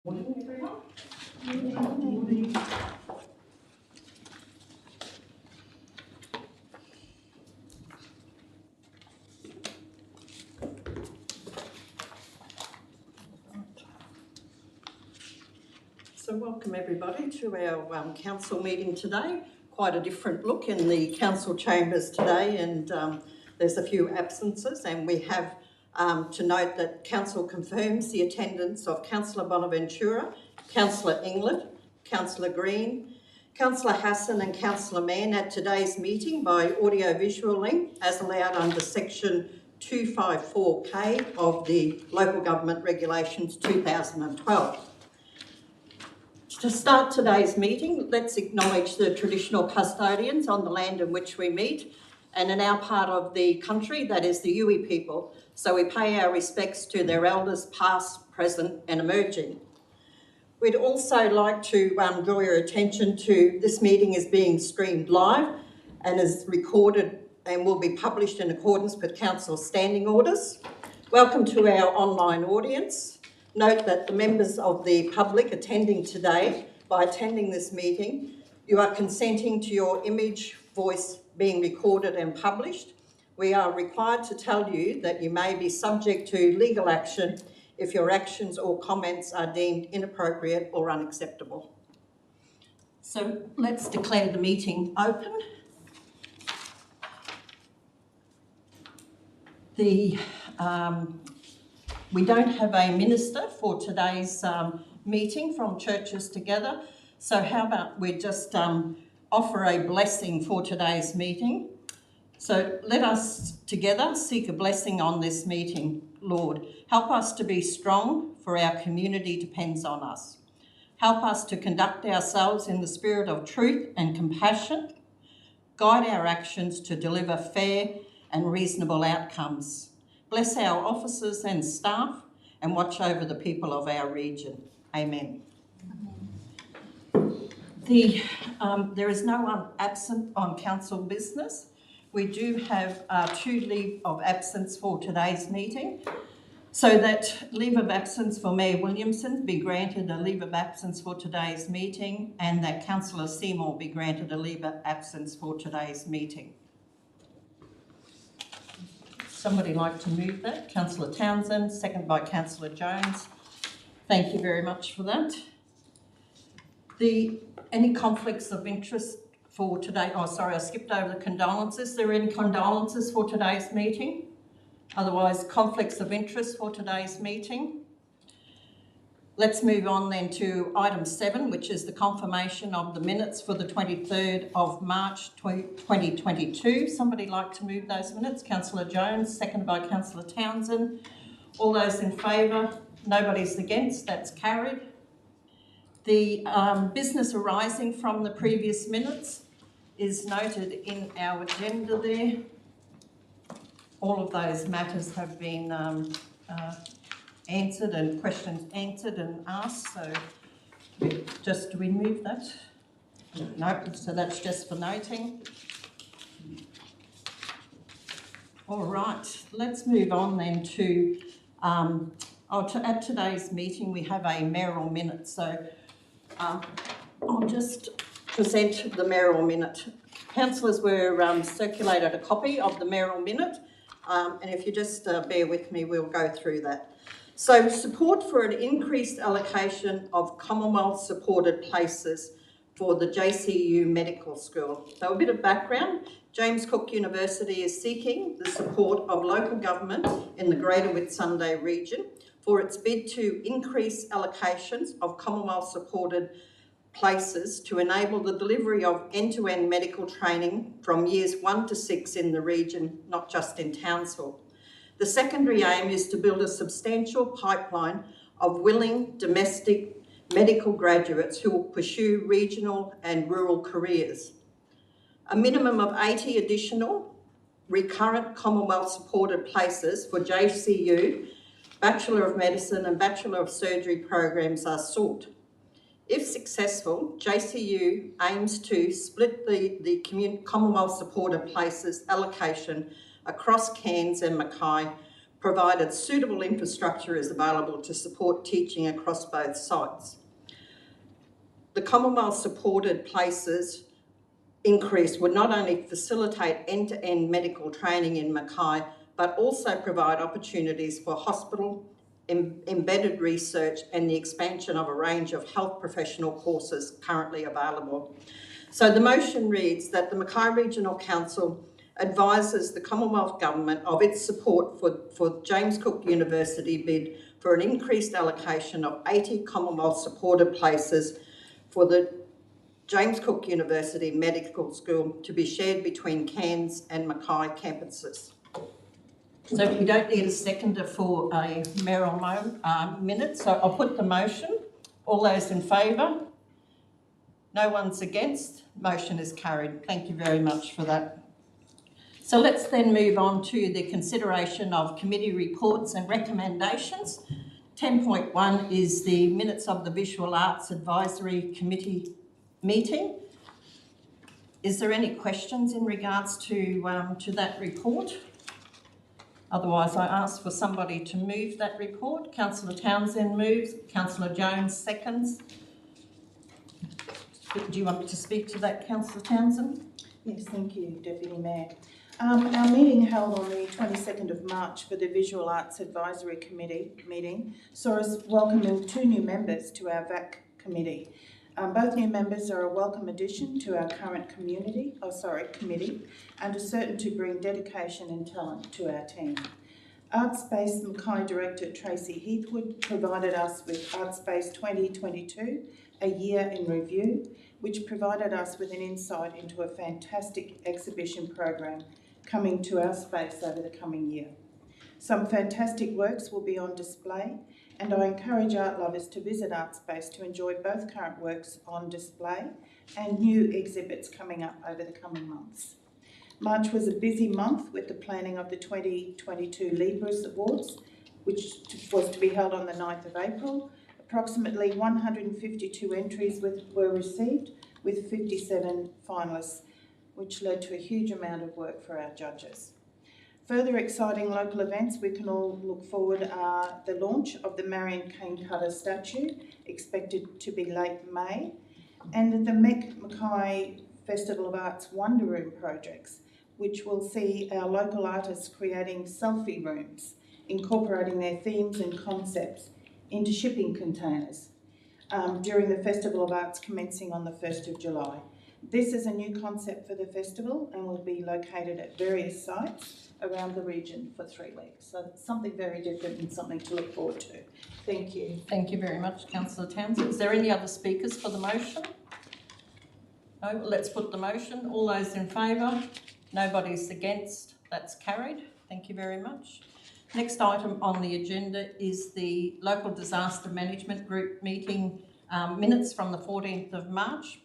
Morning, everyone. Morning. So welcome everybody to our council meeting today. Quite a different look in the council chambers today, and there's a few absences, and we have to note that council confirms the attendance of Councillor Bonaventura, Councillor England, Councillor Green, Councillor Hassan and Councillor Mann at today's meeting by audio-visual link as allowed under section 254K of the Local Government Regulations 2012. To start today's meeting, let's acknowledge the traditional custodians on the land in which we meet and in our part of the country, that is the Yuwi people. So we pay our respects to their elders past, present and emerging. We'd also like to draw your attention to this meeting is being streamed live and is recorded and will be published in accordance with council standing orders. Welcome to our online audience. Note that the members of the public attending today, by attending this meeting, you are consenting to your image, voice being recorded and published. We are required to tell you that you may be subject to legal action if your actions or comments are deemed inappropriate or unacceptable. So let's declare the meeting open. We don't have a minister for today's meeting from Churches Together, so how about we just offer a blessing for today's meeting. So let us together seek a blessing on this meeting. Lord, help us to be strong, for our community depends on us. Help us to conduct ourselves in the spirit of truth and compassion. Guide our actions to deliver fair and reasonable outcomes. Bless our officers and staff and watch over the people of our region. Amen. There is no one absent on council business. We do have 2 leave of absence for today's meeting. So that leave of absence for Mayor Williamson be granted a leave of absence for today's meeting, and that Councillor Seymour be granted a leave of absence for today's meeting. Somebody like to move that? Councillor Townsend, second by Councillor Jones. Thank you very much for that. Any conflicts of interest for today? Oh, sorry, I skipped over the condolences. Are there any condolences for today's meeting? Otherwise, conflicts of interest for today's meeting. Let's move on then to item 7, which is the confirmation of the minutes for the 23rd of March 2022. Somebody like to move those minutes? Councillor Jones, seconded by Councillor Townsend. All those in favour? Nobody's against, that's carried. The business arising from the previous minutes is noted in our agenda there. All of those matters have been answered and questions answered and asked, so just do we move that? No, so that's just for noting. All right, let's move on then to at today's meeting we have a Merrell Minute, so I'll just present the Merrell Minute. Councillors were circulated a copy of the Merrell Minute, and if you just bear with me, we'll go through that. So, support for an increased allocation of Commonwealth-supported places for the JCU Medical School. So, a bit of background. James Cook University is seeking the support of local government in the Greater Whitsunday region for its bid to increase allocations of Commonwealth-supported places to enable the delivery of end-to-end medical training from years 1 to 6 in the region, not just in Townsville. The secondary aim is to build a substantial pipeline of willing domestic medical graduates who will pursue regional and rural careers. A minimum of 80 additional recurrent Commonwealth-supported places for JCU, Bachelor of Medicine and Bachelor of Surgery programs are sought. If successful, JCU aims to split the Commonwealth-supported places allocation across Cairns and Mackay, provided suitable infrastructure is available to support teaching across both sites. The Commonwealth supported places increase would not only facilitate end-to-end medical training in Mackay, but also provide opportunities for hospital embedded research and the expansion of a range of health professional courses currently available. So the motion reads that the Mackay Regional Council advises the Commonwealth Government of its support for James Cook University bid for an increased allocation of 80 Commonwealth supported places for the James Cook University Medical School to be shared between Cairns and Mackay campuses. So we don't need a seconder for a Merrell Minute, so I'll put the motion. All those in favour? No one's against? Motion is carried. Thank you very much for that. So let's then move on to the consideration of committee reports and recommendations. 10.1 is the minutes of the Visual Arts Advisory Committee meeting. Is there any questions in regards to that report? Otherwise, I ask for somebody to move that report. Councillor Townsend moves. Councillor Jones seconds. Do you want to speak to that, Councillor Townsend? Yes, thank you, Deputy Mayor. Our meeting held on the 22nd of March for the Visual Arts Advisory Committee meeting saw us welcoming 2 new members to our VAC committee. Both new members are a welcome addition to our current committee and are certain to bring dedication and talent to our team. Artspace Mackay Director Tracy Heathwood provided us with Artspace 2022, a year in review, which provided us with an insight into a fantastic exhibition program coming to our space over the coming year. Some fantastic works will be on display, and I encourage art lovers to visit Artspace to enjoy both current works on display and new exhibits coming up over the coming months. March was a busy month with the planning of the 2022 Libras Awards, which was to be held on the 9th of April. Approximately 152 entries were received, with 57 finalists, which led to a huge amount of work for our judges. Further exciting local events we can all look forward are the launch of the Marion Cane Cutter statue, expected to be late May, and the Mackay Festival of Arts Wonder Room projects, which will see our local artists creating selfie rooms, incorporating their themes and concepts into shipping containers during the Festival of Arts commencing on the 1st of July. This is a new concept for the festival and will be located at various sites around the region for 3 weeks. So it's something very different and something to look forward to. Thank you. Thank you very much, Councillor Townsend. Is there any other speakers for the motion? No, let's put the motion. All those in favour? Nobody's against? That's carried. Thank you very much. Next item on the agenda is the Local Disaster Management Group meeting minutes from the 14th of March.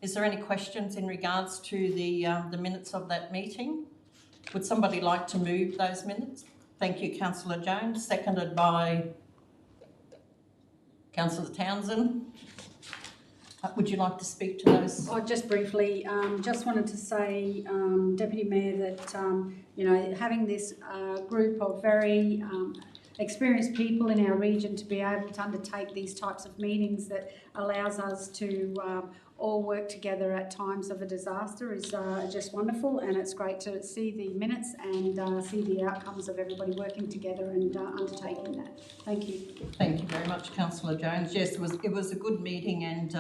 Is there any questions in regards to the minutes of that meeting? Would somebody like to move those minutes? Thank you, Councillor Jones, seconded by Councillor Townsend. Would you like to speak to those? Oh, just briefly, just wanted to say, Deputy Mayor, that having this group of very experienced people in our region to be able to undertake these types of meetings that allows us to all work together at times of a disaster is just wonderful, and it's great to see the minutes and see the outcomes of everybody working together and undertaking that. Thank you. Thank you very much, Councillor Jones. Yes, it was a good meeting, and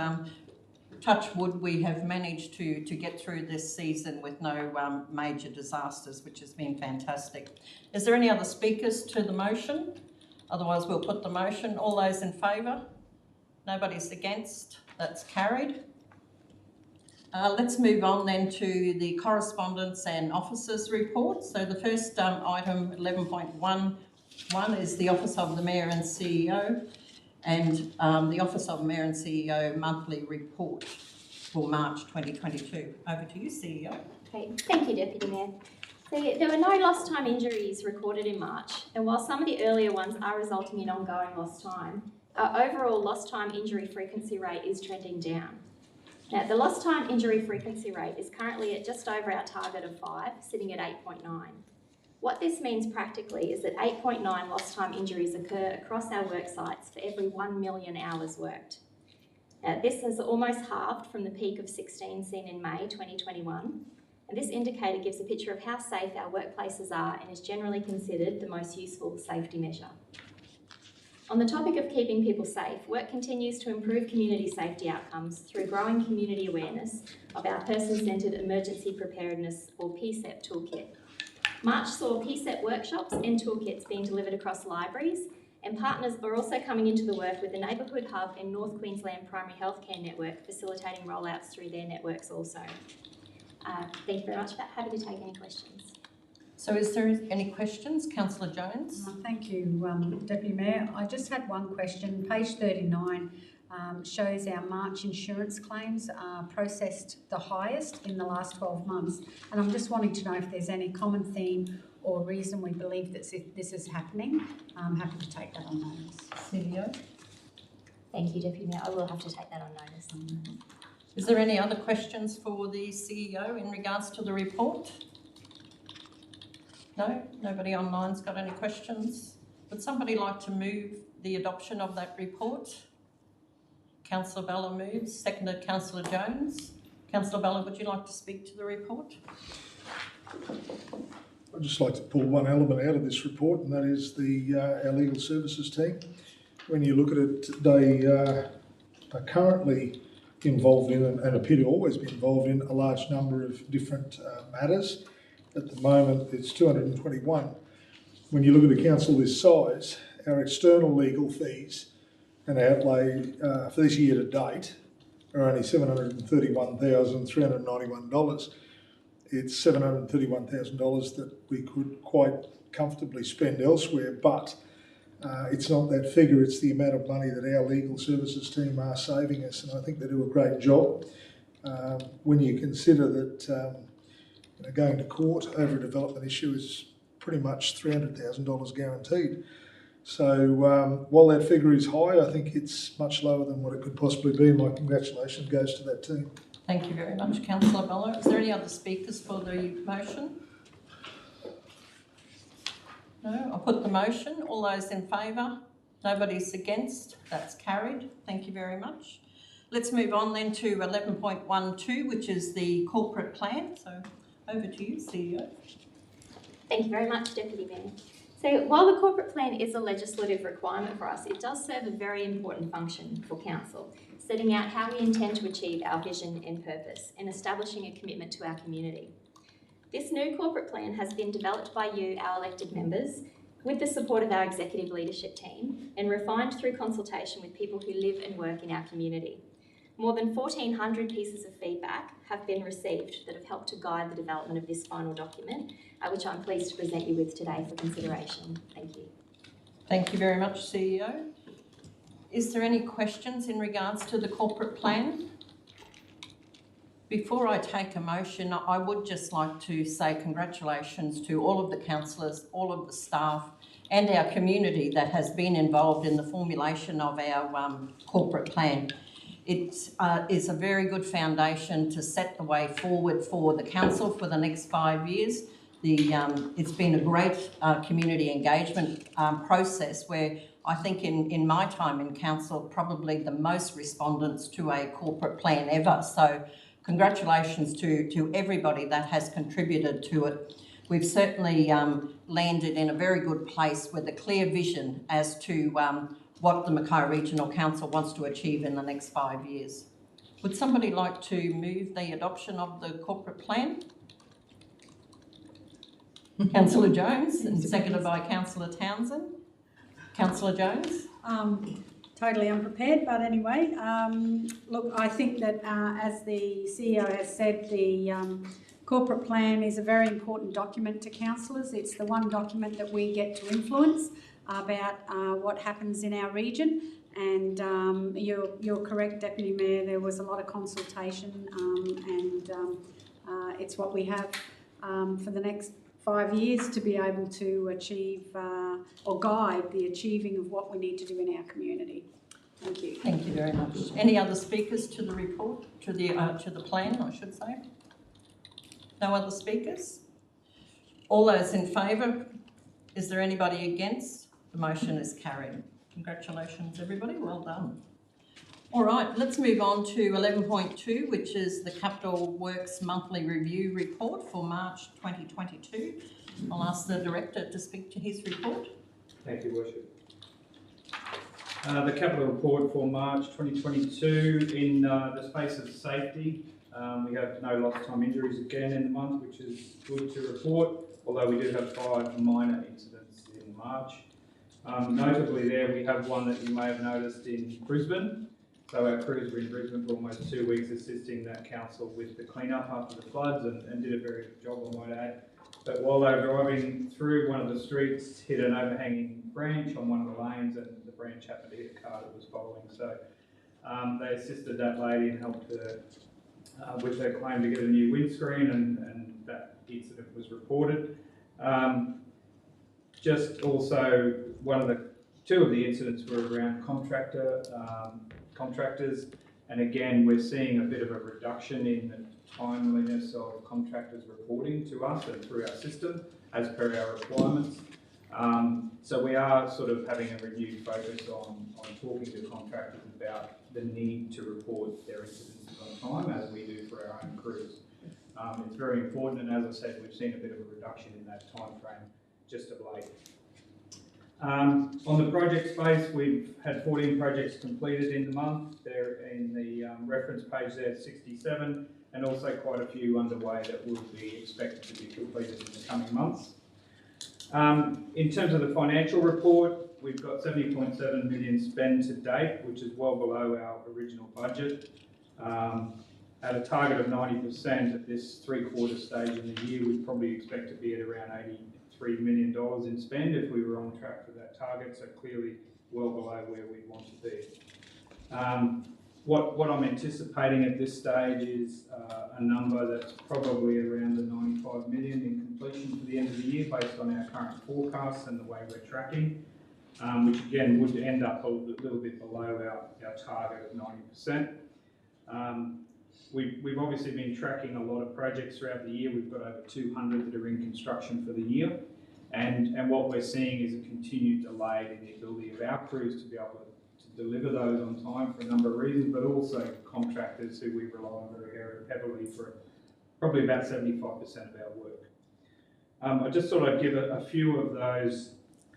touch wood, we have managed to get through this season with no major disasters, which has been fantastic. Is there any other speakers to the motion? Otherwise, we'll put the motion. All those in favour? Nobody's against? That's carried. Let's move on then to the correspondence and officers report. So the first item, 11.11, is the Office of the Mayor and CEO, and the Office of Mayor and CEO monthly report for March 2022. Over to you, CEO. Okay, thank you, Deputy Mayor. So there were no lost time injuries recorded in March, and while some of the earlier ones are resulting in ongoing lost time, our overall lost time injury frequency rate is trending down. Now, the lost time injury frequency rate is currently at just over our target of 5, sitting at 8.9. What this means practically is that 8.9 lost time injuries occur across our work sites for every 1 million hours worked. This has almost halved from the peak of 16 seen in May 2021, and this indicator gives a picture of how safe our workplaces are and is generally considered the most useful safety measure. On the topic of keeping people safe, work continues to improve community safety outcomes through growing community awareness of our person-centred emergency preparedness or PSEP toolkit. March saw PSEP workshops and toolkits being delivered across libraries, and partners are also coming into the work with the Neighbourhood Hub and North Queensland Primary Healthcare Network facilitating rollouts through their networks also. Thank you very much. Happy to take any questions. So is there any questions? Councillor Jones? Thank you, Deputy Mayor. I just had one question. Page 39 shows our March insurance claims are processed the highest in the last 12 months. And I'm just wanting to know if there's any common theme or reason we believe that this is happening. I'm happy to take that on notice. CEO? Thank you, Deputy Mayor. I will have to take that on notice. Is there any other questions for the CEO in regards to the report? No? Nobody online's got any questions? Would somebody like to move the adoption of that report? Councillor Bella moves, seconded Councillor Jones. Councillor Bella, would you like to speak to the report? I'd just like to pull one element out of this report, and that is our legal services team. When you look at it, they are currently involved in and appear to always be involved in a large number of different matters. At the moment, it's 221. When you look at a council this size, our external legal fees and outlay for this year to date are only $731,391. It's $731,000 that we could quite comfortably spend elsewhere, but it's not that figure, it's the amount of money that our legal services team are saving us, and I think they do a great job. When you consider that going to court over a development issue is pretty much $300,000 guaranteed. So while that figure is high, I think it's much lower than what it could possibly be. My congratulations goes to that team. Thank you very much, Councillor Bella. Is there any other speakers for the motion? No? I'll put the motion. All those in favour? Nobody's against? That's carried. Thank you very much. Let's move on then to 11.12, which is the corporate plan. So over to you, CEO. Thank you very much, Deputy Mayor. So while the corporate plan is a legislative requirement for us, it does serve a very important function for Council, setting out how we intend to achieve our vision and purpose and establishing a commitment to our community. This new corporate plan has been developed by you, our elected members, with the support of our executive leadership team and refined through consultation with people who live and work in our community. More than 1,400 pieces of feedback have been received that have helped to guide the development of this final document, which I'm pleased to present you with today for consideration. Thank you. Thank you very much, CEO. Is there any questions in regards to the corporate plan? Before I take a motion, I would just like to say congratulations to all of the councillors, all of the staff and our community that has been involved in the formulation of our corporate plan. It is a very good foundation to set the way forward for the council for the next 5 years. It's been a great community engagement process where I think in my time in council, probably the most respondents to a corporate plan ever. So congratulations to everybody that has contributed to it. We've certainly landed in a very good place with a clear vision as to what the Mackay Regional Council wants to achieve in the next 5 years. Would somebody like to move the adoption of the corporate plan? Councillor Jones, and seconded by Councillor Townsend. Councillor Jones? Totally unprepared, but anyway, look, I think that as the CEO has said, the corporate plan is a very important document to councillors. It's the one document that we get to influence about what happens in our region. And you're correct, Deputy Mayor, there was a lot of consultation and it's what we have for the next 5 years to be able to achieve or guide the achieving of what we need to do in our community. Thank you. Thank you very much. Any other speakers to the report, to the plan, I should say? No other speakers? All those in favour? Is there anybody against? The motion is carried. Congratulations, everybody. Well done. All right, let's move on to 11.2, which is the Capital Works Monthly Review Report for March 2022. I'll ask the Director to speak to his report. Thank you, Worship. The capital report for March 2022 in the space of safety. We have no lost time injuries again in the month, which is good to report, although we do have 5 minor incidents in March. Notably there, we have one that you may have noticed in Brisbane. So our crews were in Brisbane for almost 2 weeks assisting that council with the clean-up after the floods and did a very good job, I might add. But while they were driving through one of the streets, hit an overhanging branch on one of the lanes, and the branch happened to hit a car that was following. So they assisted that lady and helped her with her claim to get a new windscreen, and that incident was reported. Just also, two of the incidents were around contractors, and again we're seeing a bit of a reduction in the timeliness of contractors reporting to us and through our system as per our requirements. So we are sort of having a renewed focus on talking to contractors about the need to report their incidents on time, as we do for our own crews. It's very important, and as I said, we've seen a bit of a reduction in that time frame just of late. On the project space, we've had 14 projects completed in the month. They're in the reference page there, 67, and also quite a few underway that will be expected to be completed in the coming months. In terms of the financial report, we've got 70.7 million spent to date, which is well below our original budget. At a target of 90% at this 3/4 stage in the year, we'd probably expect to be at around $83 million in spend if we were on track for that target, so clearly well below where we want to be. What I'm anticipating at this stage is a number that's probably around the 95 million in completion for the end of the year based on our current forecasts and the way we're tracking, which again would end up a little bit below our target of 90%. We've obviously been tracking a lot of projects throughout the year. We've got over 200 that are in construction for the year, and what we're seeing is a continued delay in the ability of our crews to be able to deliver those on time for a number of reasons, but also contractors who we rely on very heavily for probably about 75% of our work. I just thought I'd give a few of those,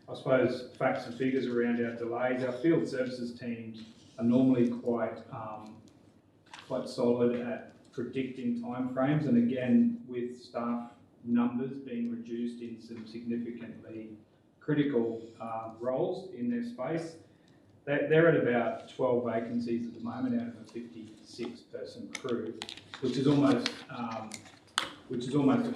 I suppose, facts and figures around our delays. Our field services teams are normally quite solid at predicting timeframes, and again, with staff numbers being reduced in some significantly critical roles in their space, they're at about 12 vacancies at the moment out of a 56-person crew, which is almost a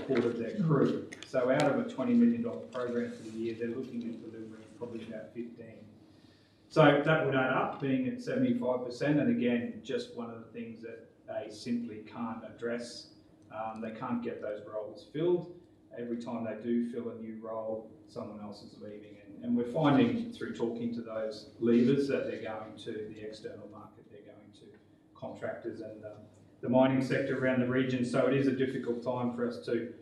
quarter of their crew. So out of a $20 million program for the year, they're looking at delivering probably about 15. So that would add up, being at 75%, and again, just one of the things that they simply can't address. They can't get those roles filled. Every time they do fill a new role, someone else is leaving. And we're finding through talking to those leavers that they're going to the external market, they're going to contractors and the mining sector around the region. So it is a difficult time for us to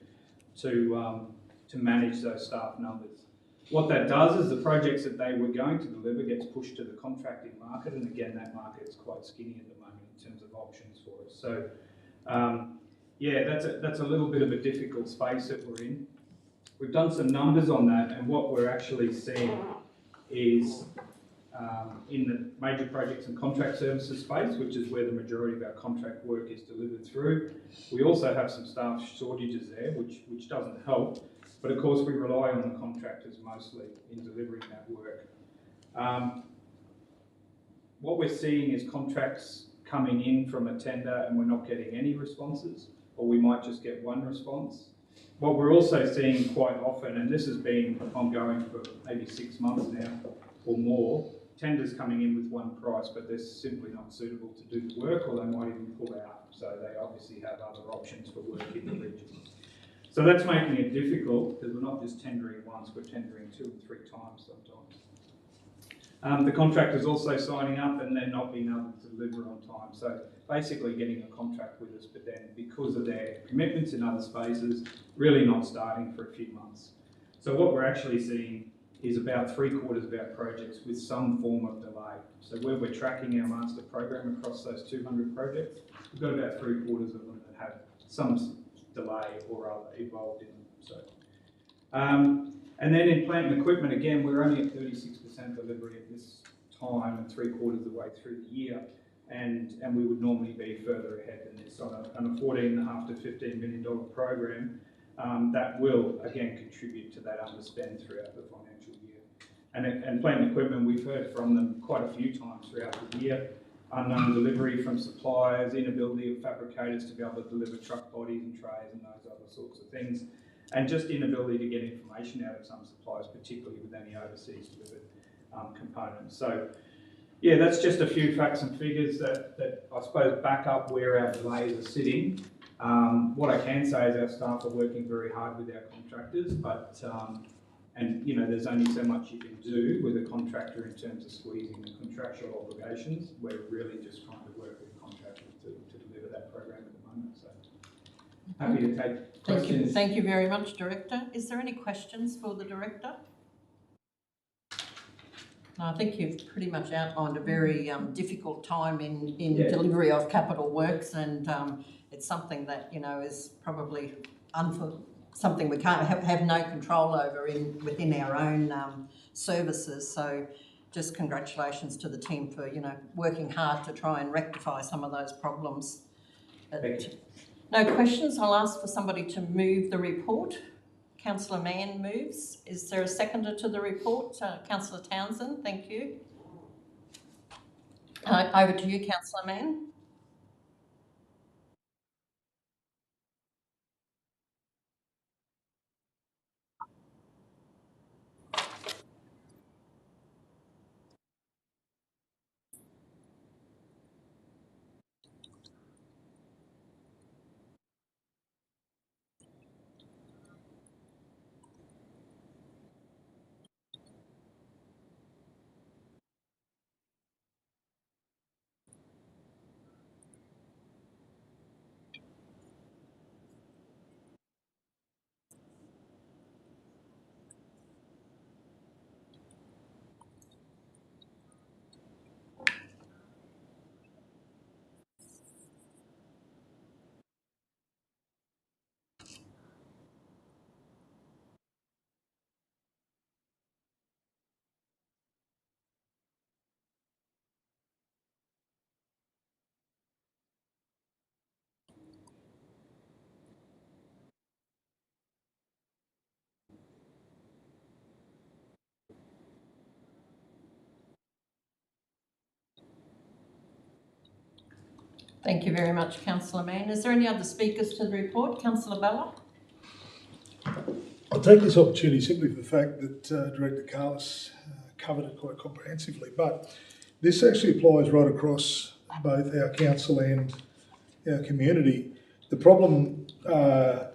manage those staff numbers. What that does is the projects that they were going to deliver gets pushed to the contracting market, and again, that market is quite skinny at the moment in terms of options for us. So yeah, that's a little bit of a difficult space that we're in. We've done some numbers on that, and what we're actually seeing is in the major projects and contract services space, which is where the majority of our contract work is delivered through. We also have some staff shortages there, which doesn't help, but of course we rely on the contractors mostly in delivering that work. What we're seeing is contracts coming in from a tender and we're not getting any responses, or we might just get one response. What we're also seeing quite often, and this has been ongoing for maybe 6 months now or more, tenders coming in with one price, but they're simply not suitable to do the work, or they might even pull out. So they obviously have other options for work in the region. So that's making it difficult because we're not just tendering once, we're tendering 2 and 3 times sometimes. The contractor's also signing up and then not being able to deliver on time. So basically getting a contract with us, but then because of their commitments in other spaces, really not starting for a few months. So what we're actually seeing is about 3/4 of our projects with some form of delay. So where we're tracking our master program across those 200 projects, we've got about 3/4 of them that have some delay or other involved in them. So, and then in plant and equipment, again, we're only at 36% delivery at this time and 3/4 of the way through the year. And we would normally be further ahead than this on a $14.5 to $15 million program. That will again contribute to that underspend throughout the financial year. And plant and equipment, we've heard from them quite a few times throughout the year. Unknown delivery from suppliers, inability of fabricators to be able to deliver truck bodies and trays and those other sorts of things. And just inability to get information out of some suppliers, particularly with any overseas delivered components. So yeah, that's just a few facts and figures that I suppose back up where our delays are sitting. What I can say is our staff are working very hard with our contractors, but and you know, there's only so much you can do with a contractor in terms of squeezing the contractual obligations. We're really just trying to work with contractors to deliver that program at the moment. So happy to take questions. Thank you very much, Director. Is there any questions for the Director? No, I think you've pretty much outlined a very difficult time in delivery of capital works, and it's something that, you know, is probably something we can't have no control over within our own services. So just congratulations to the team for, you know, working hard to try and rectify some of those problems. No questions. I'll ask for somebody to move the report. Councillor Mann moves. Is there a seconder to the report? Councillor Townsend, thank you. Over to you, Councillor Mann. Thank you very much, Councillor Mann. Is there any other speakers to the report? Councillor Bella? I'll take this opportunity simply for the fact that Director Carlis covered it quite comprehensively, but this actually applies right across both our council and our community. The problem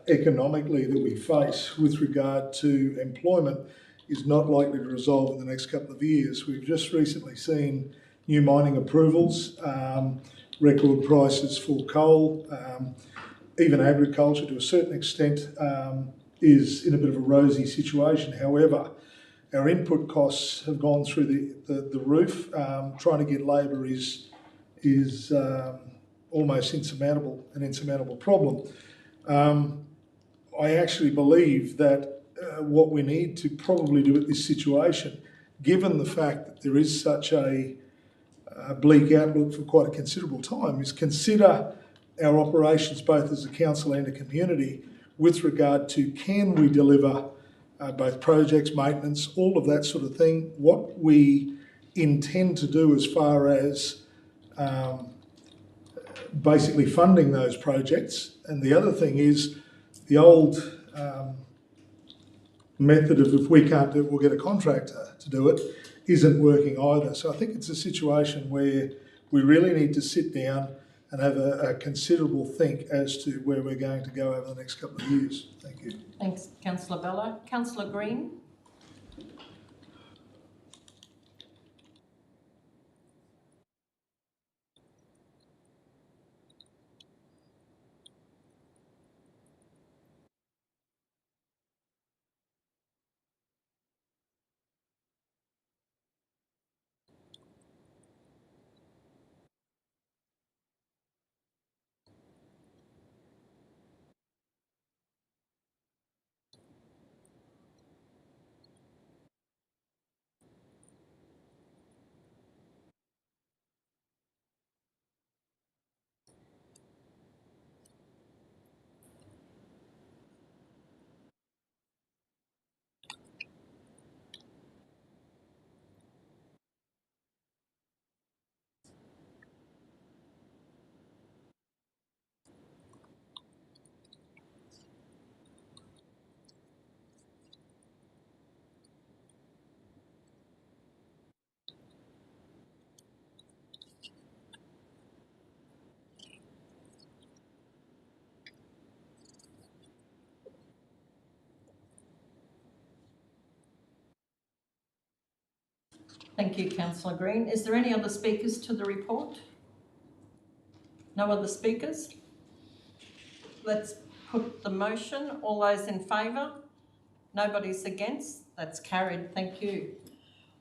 economically that we face with regard to employment is not likely to resolve in the next couple of years. We've just recently seen new mining approvals, record prices for coal, even agriculture to a certain extent is in a bit of a rosy situation. However, our input costs have gone through the roof. Trying to get labour is almost an insurmountable problem. I actually believe that what we need to probably do at this situation, given the fact that there is such a bleak outlook for quite a considerable time, is consider our operations both as a council and a community with regard to can we deliver both projects, maintenance, all of that sort of thing, what we intend to do as far as basically funding those projects. And the other thing is the old method of if we can't do it, we'll get a contractor to do it, isn't working either. So I think it's a situation where we really need to sit down and have a considerable think as to where we're going to go over the next couple of years. Thank you. Thanks, Councillor Bella. Councillor Green? Thank you, Councillor Green. Is there any other speakers to the report? No other speakers? Let's put the motion. All those in favour? Nobody's against? That's carried. Thank you.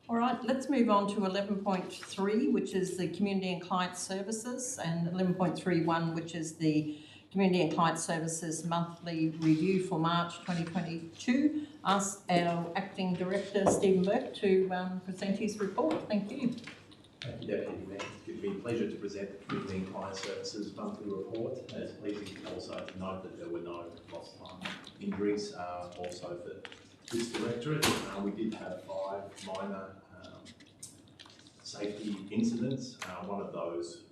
All right, let's move on to 11.3, which is the Community and Client Services, and 11.31, which is the Community and Client Services Monthly Review for March 2022. Ask our Acting Director, Stephen Burke, to present his report. Thank you. Thank you, Deputy Mayor. It gives me pleasure to present the Community and Client Services Monthly Report. It's pleasing also to note that there were no lost time injuries. Also for this directorate, we did have 5 minor safety incidents. One of those,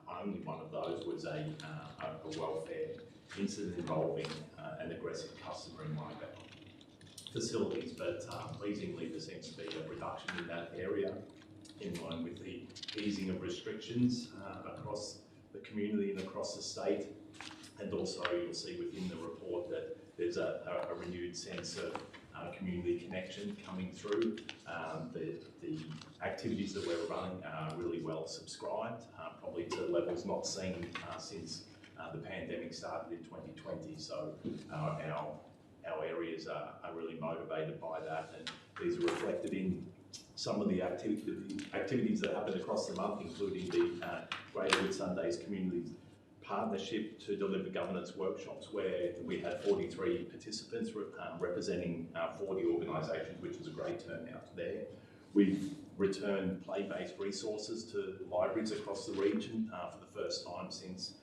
only one of those, was a welfare incident involving an aggressive customer in one of our facilities. But pleasingly, there seems to be a reduction in that area, in line with the easing of restrictions across the community and across the state. And also you'll see within the report that there's a renewed sense of community connection coming through. The activities that we're running are really well subscribed, probably to levels not seen since the pandemic started in 2020. So our areas are really motivated by that, and these are reflected in some of the activities that happened across the month, including the Greater Whitsundays Community Partnership to deliver governance workshops, where we had 43 participants representing 40 organisations, which was a great turnout there. We've returned play-based resources to libraries across the region for the first time since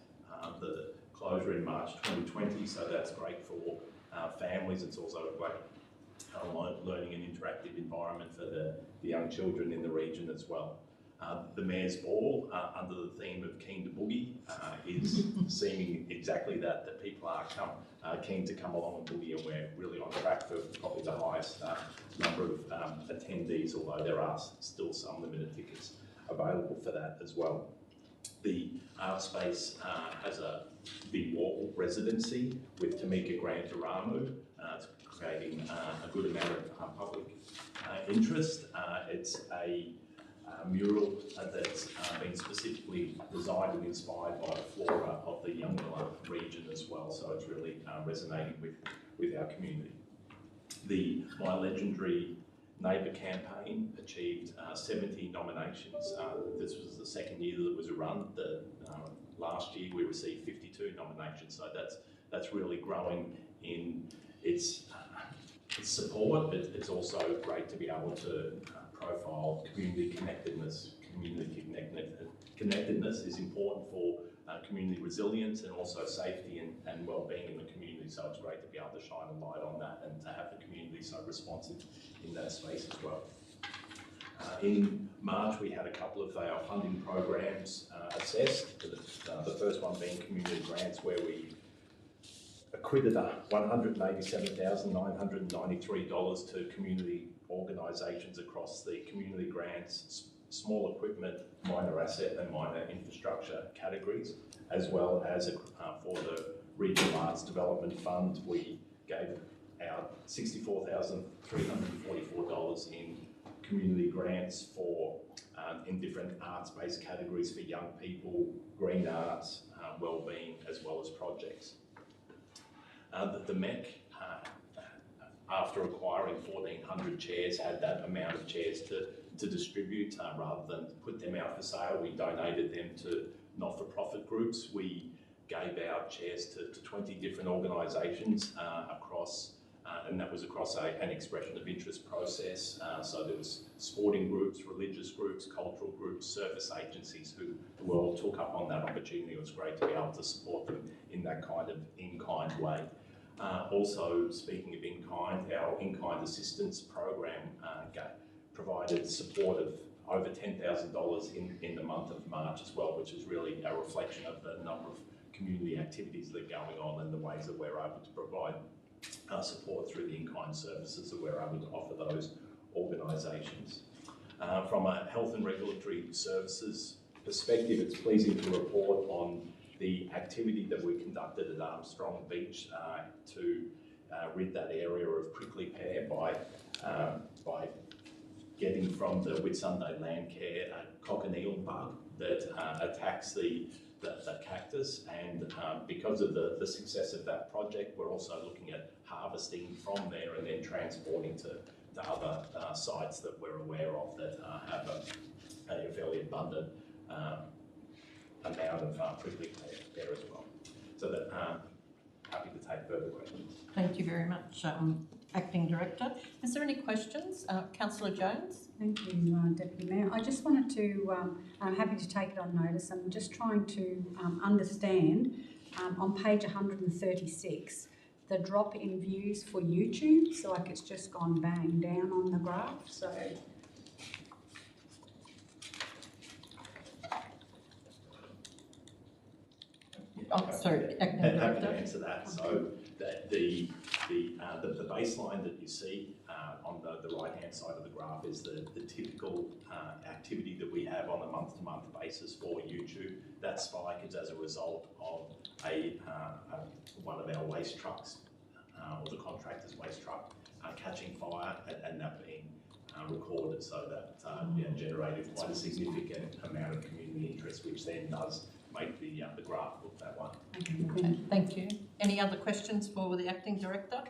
the closure in March 2020, so that's great for families. It's also a great learning and interactive environment for the young children in the region as well. The Mayor's Ball, under the theme of Keen to Boogie, is seeming exactly that people are keen to come along and boogie, and we're really on track for probably the highest number of attendees, although there are still some limited tickets available for that as well. The art space has a big wall residency with Tamika Grantaramu. It's creating a good amount of public interest. It's a mural that's been specifically designed and inspired by the flora of the Youngilla region as well, so it's really resonating with our community. The My Legendary Neighbour campaign achieved 70 nominations. This was the second year that it was run. Last year we received 52 nominations, so that's really growing in its support, but it's also great to be able to profile community connectedness. Community connectedness is important for community resilience and also safety and well-being in the community, so it's great to be able to shine a light on that and to have the community so responsive in that space as well. In March we had a couple of our funding programs assessed, the first one being community grants, where we acquitted $187,993 to community organisations across the community grants, small equipment, minor asset and minor infrastructure categories, as well as for the Regional Arts Development Fund, we gave out $64,344 in community grants for in different arts-based categories for young people, green arts, wellbeing, as well as projects. The MEC, after acquiring 1,400 chairs, had that amount of chairs to distribute. Rather than put them out for sale, we donated them to not-for-profit groups. We gave out chairs to 20 different organisations across, and that was across an expression of interest process. So there was sporting groups, religious groups, cultural groups, service agencies who all took up on that opportunity. It was great to be able to support them in that kind of in-kind way. Also, speaking of in-kind, our in-kind assistance program provided support of over $10,000 in the month of March as well, which is really a reflection of the number of community activities that are going on and the ways that we're able to provide support through the in-kind services that we're able to offer those organisations. From a health and regulatory services perspective, it's pleasing to report on the activity that we conducted at Armstrong Beach to rid that area of prickly pear by getting from the Whitsunday Landcare cochineal bug that attacks the cactus, and because of the success of that project, we're also looking at harvesting from there and then transporting to other sites that we're aware of that have a fairly abundant amount of prickly there as well. So that happy to take further questions. Thank you very much, Acting Director. Is there any questions? Councillor Jones? Thank you, Deputy Mayor. I just wanted to, I'm happy to take it on notice. I'm just trying to understand on page 136, the drop in views for YouTube. So like it's just gone bang down on the graph. So Oh, sorry, Acting Happy to Director. answer that. So the baseline that you see on the right-hand side of the graph is the typical activity that we have on a month-to-month basis for YouTube. That spike is as a result of one of our waste trucks, or the contractor's waste truck, catching fire and that being recorded. So that generated quite a significant amount of community interest, which then does make the graph look that way. Okay, thank you. Any other questions for the Acting Director?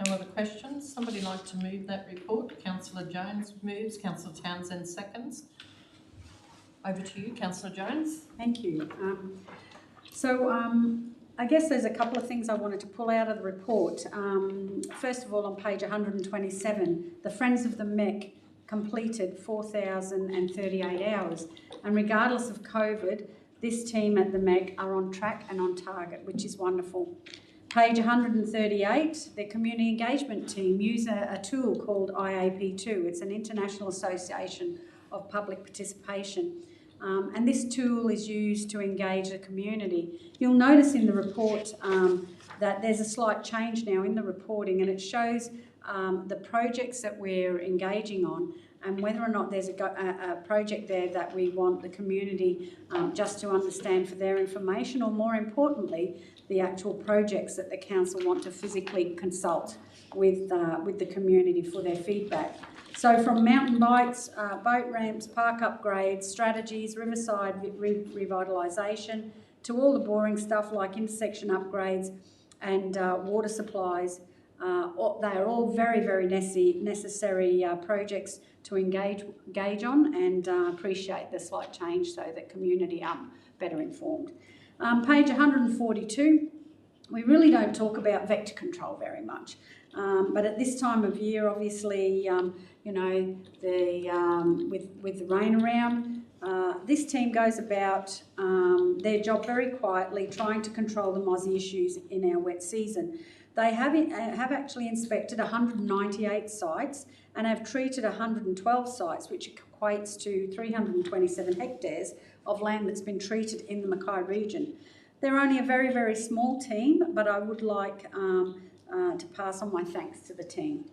No other questions? Somebody like to move that report? Councillor Jones moves, Councillor Townsend seconds. Over to you, Councillor Jones. thank you. I guess there's a couple of things I wanted to pull out of the report. First of all, on page 127, the Friends of the Mech completed 4,038 hours. And regardless of COVID, this team at the MEC are on track and on target, which is wonderful. Page 138, the community engagement team use a tool called IAP2. It's an International Association of Public Participation. And this tool is used to engage the community. You'll notice in the report that there's a slight change now in the reporting, and it shows the projects that we're engaging on and whether or not there's a project there that we want the community just to understand for their information, or more importantly, the actual projects that the council want to physically consult with the community for their feedback. So from mountain bikes, boat ramps, park upgrades, strategies, riverside revitalisation, to all the boring stuff like intersection upgrades and water supplies, they are all very, very necessary projects to engage on, and appreciate the slight change so that community are better informed. Page 142, we really don't talk about vector control very much, but at this time of year, obviously, with the rain around, this team goes about their job very quietly, trying to control the mozzie issues in our wet season. They have actually inspected 198 sites and have treated 112 sites, which equates to 327 hectares of land that's been treated in the Mackay region. They're only a very, very small team, but I would like to pass on my thanks to the team.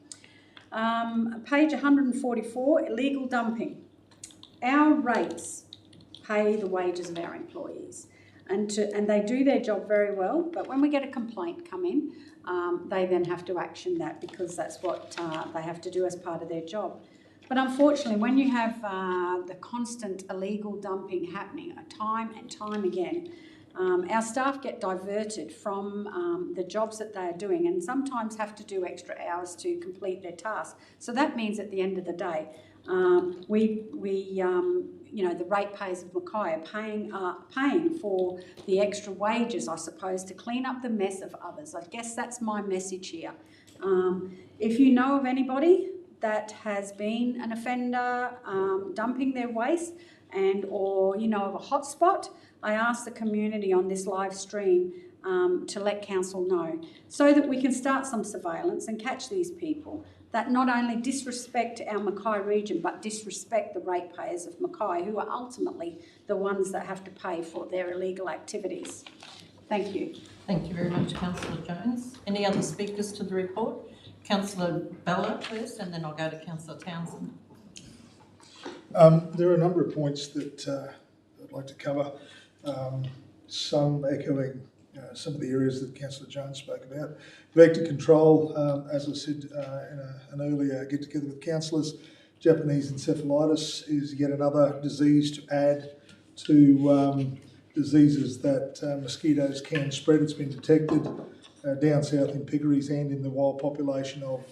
Page 144, illegal dumping. Our rates pay the wages of our employees, and they do their job very well, but when we get a complaint come in, they then have to action that, because that's what they have to do as part of their job. But unfortunately, when you have the constant illegal dumping happening time and time again, our staff get diverted from the jobs that they are doing, and sometimes have to do extra hours to complete their tasks. So that means at the end of the day, the ratepayers of Mackay are paying for the extra wages, I suppose, to clean up the mess of others. I guess that's my message here. If you know of anybody that has been an offender dumping their waste, or you know of a hotspot, I ask the community on this live stream to let council know, so that we can start some surveillance and catch these people that not only disrespect our Mackay region, but disrespect the ratepayers of Mackay, who are ultimately the ones that have to pay for their illegal activities. Thank you. Thank you very much, Councillor Jones. Any other speakers to the report? Councillor Bella first, and then I'll go to Councillor Townsend. There are a number of points that I'd like to cover, some echoing some of the areas that Councillor Jones spoke about. Vector control, as I said in an earlier get-together with councillors, Japanese encephalitis is yet another disease to add to diseases that mosquitoes can spread. It's been detected down south in piggeries and in the wild population of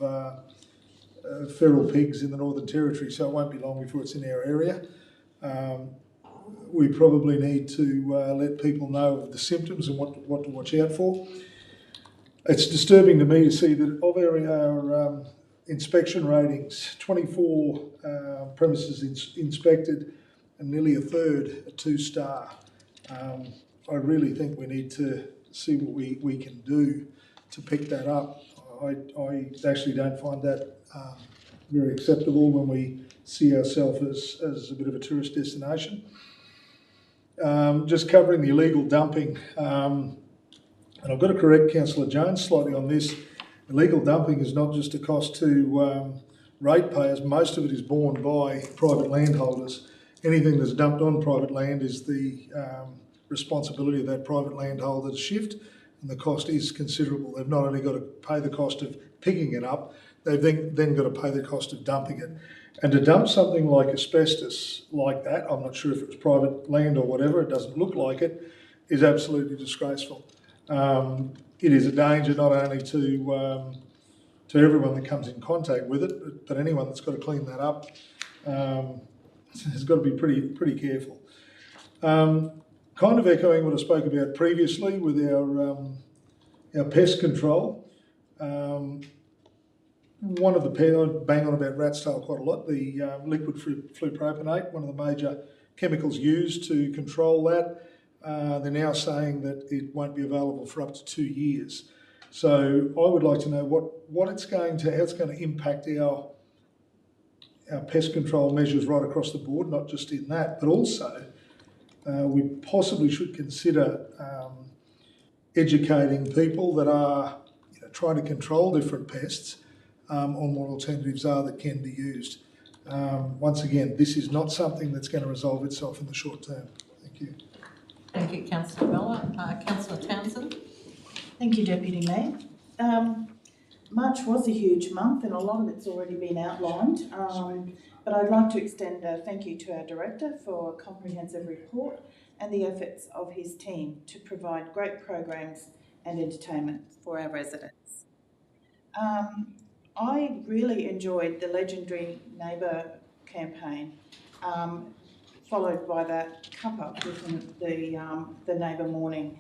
feral pigs in the Northern Territory, so it won't be long before it's in our area. We probably need to let people know of the symptoms and what to watch out for. It's disturbing to me to see that of our inspection ratings, 24 premises inspected and nearly a third are 2-star. I really think we need to see what we can do to pick that up. I actually don't find that very acceptable when we see ourselves as a bit of a tourist destination. Just covering the illegal dumping, and I've got to correct Councillor Jones slightly on this. Illegal dumping is not just a cost to ratepayers. Most of it is borne by private landholders. Anything that's dumped on private land is the responsibility of that private landholder to shift, and the cost is considerable. They've not only got to pay the cost of picking it up, they've then got to pay the cost of dumping it. And to dump something like asbestos like that, I'm not sure if it was private land or whatever, it doesn't look like it, is absolutely disgraceful. It is a danger not only to everyone that comes in contact with it, but anyone that's got to clean that up has got to be pretty careful. Kind of echoing what I spoke about previously with our pest control. One of the I bang on about rat's tail quite a lot, the liquid flupropionate, one of the major chemicals used to control that. They're now saying that it won't be available for up to 2 years. So I would like to know how it's going to impact our pest control measures right across the board, not just in that, but also we possibly should consider educating people that are trying to control different pests on what alternatives are that can be used. Once again, this is not something that's going to resolve itself in the short term. Thank you. Thank you, Councillor Bella. Councillor Townsend. Thank you, Deputy Mayor. March was a huge month and a lot of it's already been outlined, but I'd like to extend a thank you to our Director for a comprehensive report and the efforts of his team to provide great programs and entertainment for our residents. I really enjoyed the legendary Neighbour campaign, followed by that cup-up with the Neighbour morning.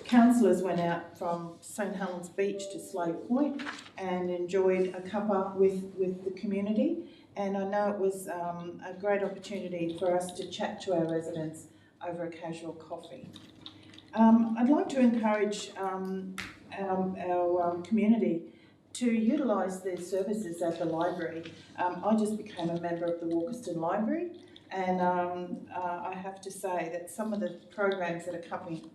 Councillors went out from St Helens Beach to Slade Point and enjoyed a cuppa with the community, and I know it was a great opportunity for us to chat to our residents over a casual coffee. I'd like to encourage our community to utilise their services at the library. I just became a member of the Walkerston Library, and I have to say that some of the programs that are coming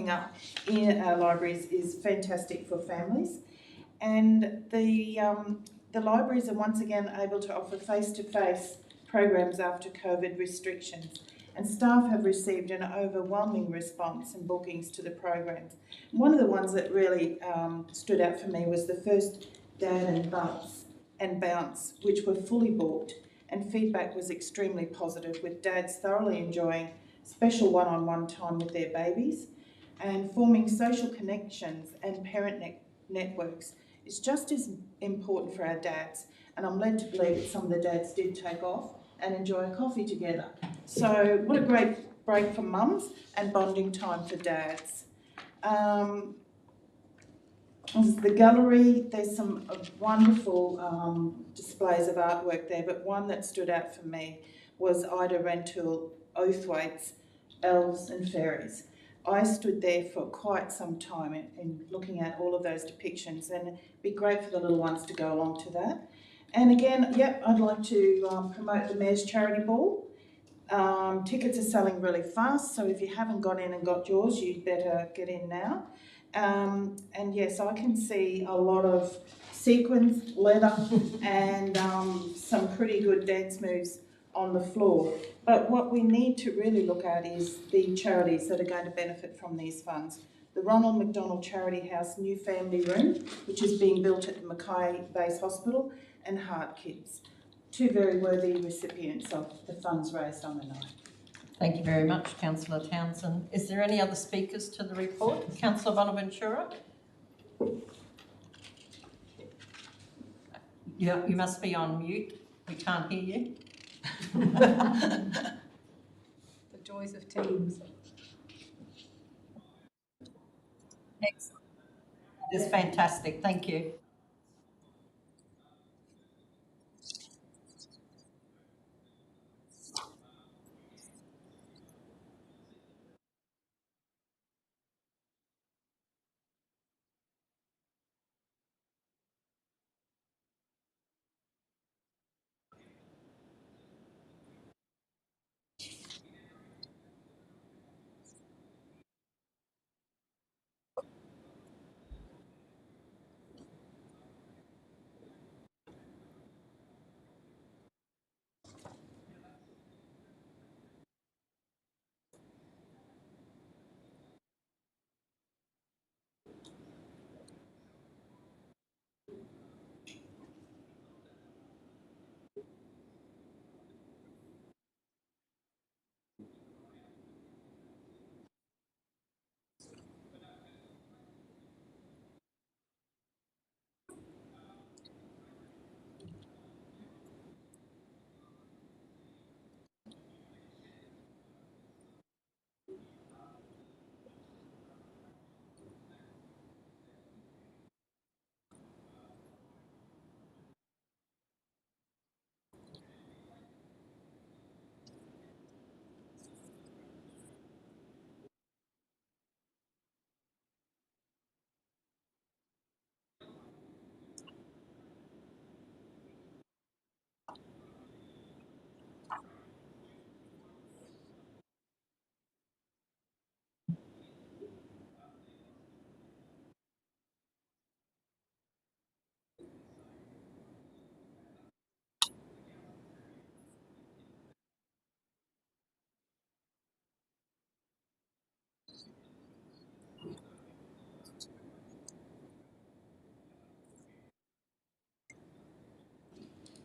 up in our libraries is fantastic for families, and the libraries are once again able to offer face-to-face programs after COVID restrictions, and staff have received an overwhelming response and bookings to the programs. One of the ones that really stood out for me was the first Dad and Bounce, which were fully booked, and feedback was extremely positive, with dads thoroughly enjoying special one-on-one time with their babies, and forming social connections and parent networks is just as important for our dads, and I'm led to believe that some of the dads did take off and enjoy a coffee together. So what a great break for mums and bonding time for dads. The gallery, there's some wonderful displays of artwork there, but one that stood out for me was Ida Rentoul Oathwaite's Elves and Fairies. I stood there for quite some time in looking at all of those depictions, and it'd be great for the little ones to go along to that. And again, yep, I'd like to promote the Mayor's Charity Ball. Tickets are selling really fast, so if you haven't got in and got yours, you'd better get in now. And yes, I can see a lot of sequins, leather, and some pretty good dance moves on the floor. But what we need to really look at is the charities that are going to benefit from these funds. the Ronald McDonald Charity House New Family Room, which is being built at the Mackay Base Hospital, and Heart Kids. Two very worthy recipients of the funds raised on the night. Thank you very much, Councillor Townsend. Is there any other speakers to the report? Councillor Bonaventura? You must be on mute. We can't hear you. The joys of Teams. Excellent. That is fantastic. Thank you.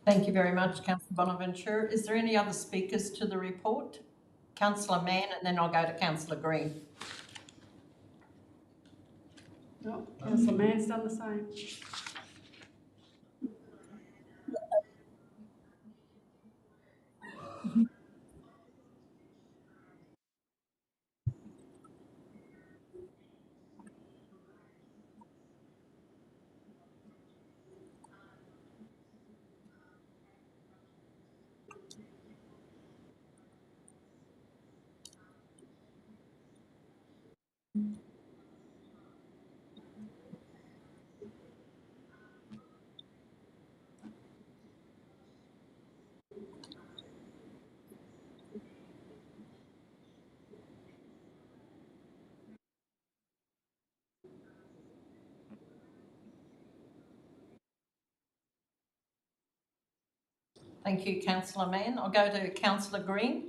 Thank you very much, Councillor Bonaventura. Is there any other speakers to the report? Councillor Mann, and then I'll go to Councillor Green. Oh, Councillor Mann's done the same. Thank you, Councillor Mann. I'll go to Councillor Green.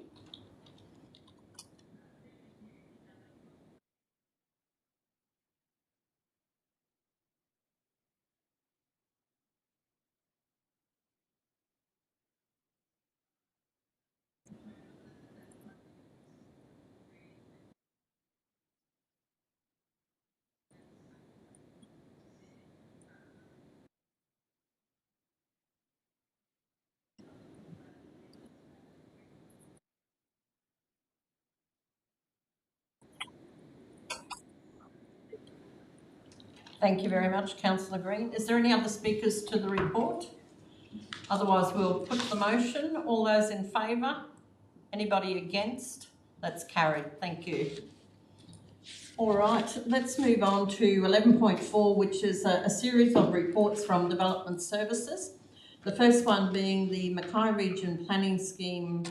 Thank you very much, Councillor Green. Is there any other speakers to the report? Otherwise, we'll put the motion. All those in favour? Anybody against? That's carried. Thank you. All right, let's move on to 11.4, which is a series of reports from Development Services. The first one being the Mackay Region Planning Scheme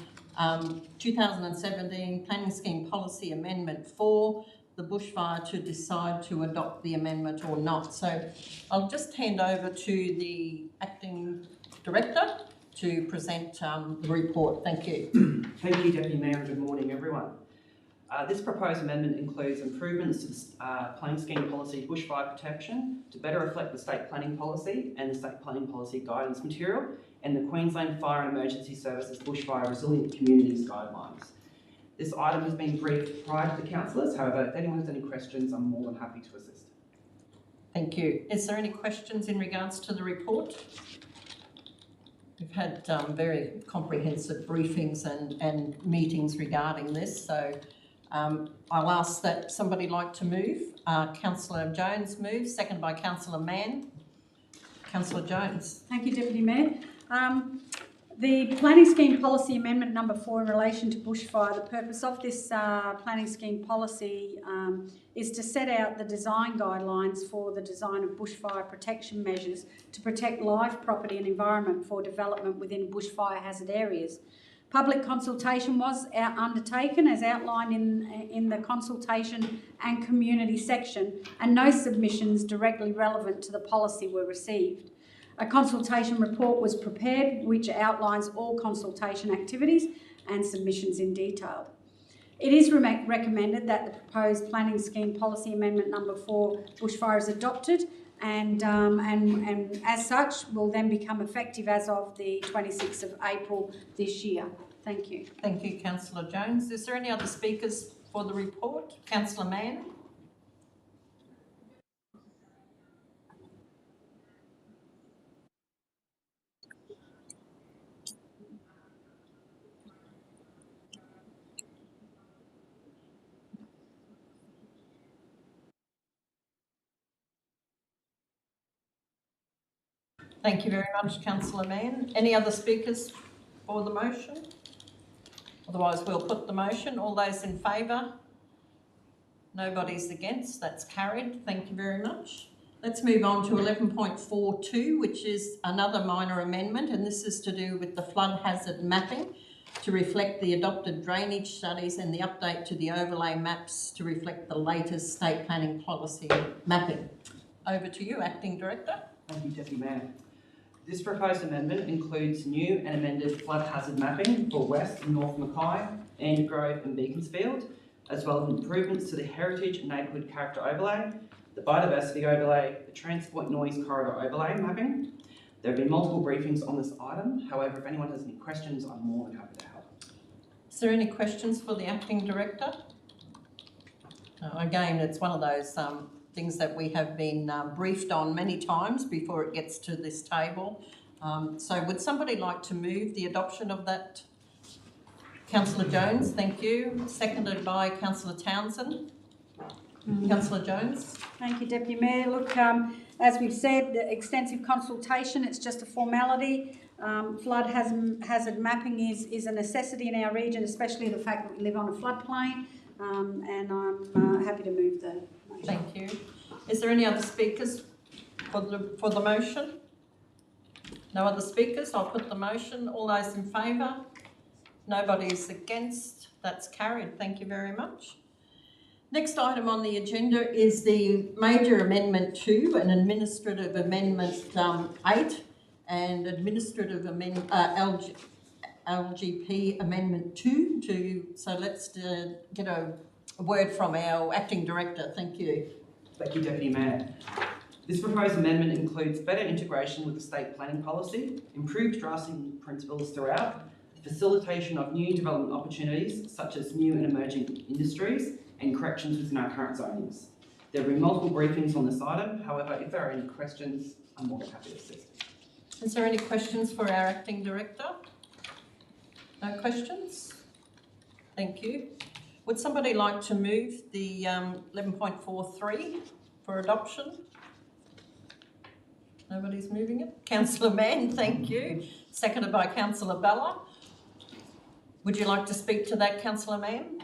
2017 Planning Scheme Policy Amendment 4, the bushfire to decide to adopt the amendment or not. So I'll just hand over to the Acting Director to present the report. Thank you. Thank you, Deputy Mayor, and good morning, everyone. This proposed amendment includes improvements to the planning scheme policy bushfire protection to better reflect the state planning policy and the state planning policy guidance material and the Queensland Fire and Emergency Services Bushfire Resilient Communities Guidelines. This item has been briefed prior to the councillors, however, if anyone has any questions, I'm more than happy to assist. Thank you. Is there any questions in regards to the report? We've had very comprehensive briefings and meetings regarding this, so I'll ask that somebody like to move. Councillor Jones moves, seconded by Councillor Mann. Councillor Jones. Thank you, Deputy Mayor. The planning scheme policy amendment number 4 in relation to bushfire, the purpose of this planning scheme policy is to set out the design guidelines for the design of bushfire protection measures to protect live property and environment for development within bushfire hazard areas. Public consultation was undertaken as outlined in the consultation and community section, and no submissions directly relevant to the policy were received. A consultation report was prepared which outlines all consultation activities and submissions in detail. It is recommended that the proposed planning scheme policy amendment number 4 bushfire is adopted and as such will then become effective as of the 26th of April this year. Thank you. Thank you, Councillor Jones. Is there any other speakers for the report? Councillor Mann. Thank you very much, Councillor Mann. Any other speakers for the motion? Otherwise, we'll put the motion. All those in favour? Nobody's against. That's carried. Thank you very much. Let's move on to 11.42, which is another minor amendment, and this is to do with the flood hazard mapping to reflect the adopted drainage studies and the update to the overlay maps to reflect the latest state planning policy mapping. Over to you, Acting Director. Thank you, Deputy Mayor. This proposed amendment includes new and amended flood hazard mapping for West and North Mackay, Grove and Beaconsfield, as well as improvements to the Heritage and Neighbourhood Character Overlay, the Biodiversity Overlay, the Transport Noise Corridor Overlay mapping. There have been multiple briefings on this item. However, if anyone has any questions, I'm more than happy to help. Is there any questions for the Acting Director? Again, it's one of those things that we have been briefed on many times before it gets to this table. So would somebody like to move the adoption of that? Councillor Jones, thank you. Seconded by Councillor Townsend. Councillor Jones. Thank you, Deputy Mayor. Look, as we've said, the extensive consultation, it's just a formality. Flood hazard mapping is a necessity in our region, especially the fact that we live on a floodplain, and I'm happy to move the motion. Thank you. Is there any other speakers for the motion? No other speakers. I'll put the motion. All those in favour? Nobody is against. That's carried. Thank you very much. Next item on the agenda is the Major Amendment 2 and Administrative Amendment 8 and Administrative Amendment LGP Amendment 2. So let's get a word from our Acting Director. Thank you. Thank you, Deputy Mayor. This proposed amendment includes better integration with the state planning policy, improved drafting principles throughout, the facilitation of new development opportunities such as new and emerging industries, and corrections within our current zonings. There have been multiple briefings on this item. However, if there are any questions, I'm more than happy to assist. Is there any questions for our Acting Director? No questions? Thank you. Would somebody like to move the 11.43 for adoption? Nobody's moving it. Councillor Mann, thank you. Seconded by Councillor Bella. Would you like to speak to that, Councillor Mann?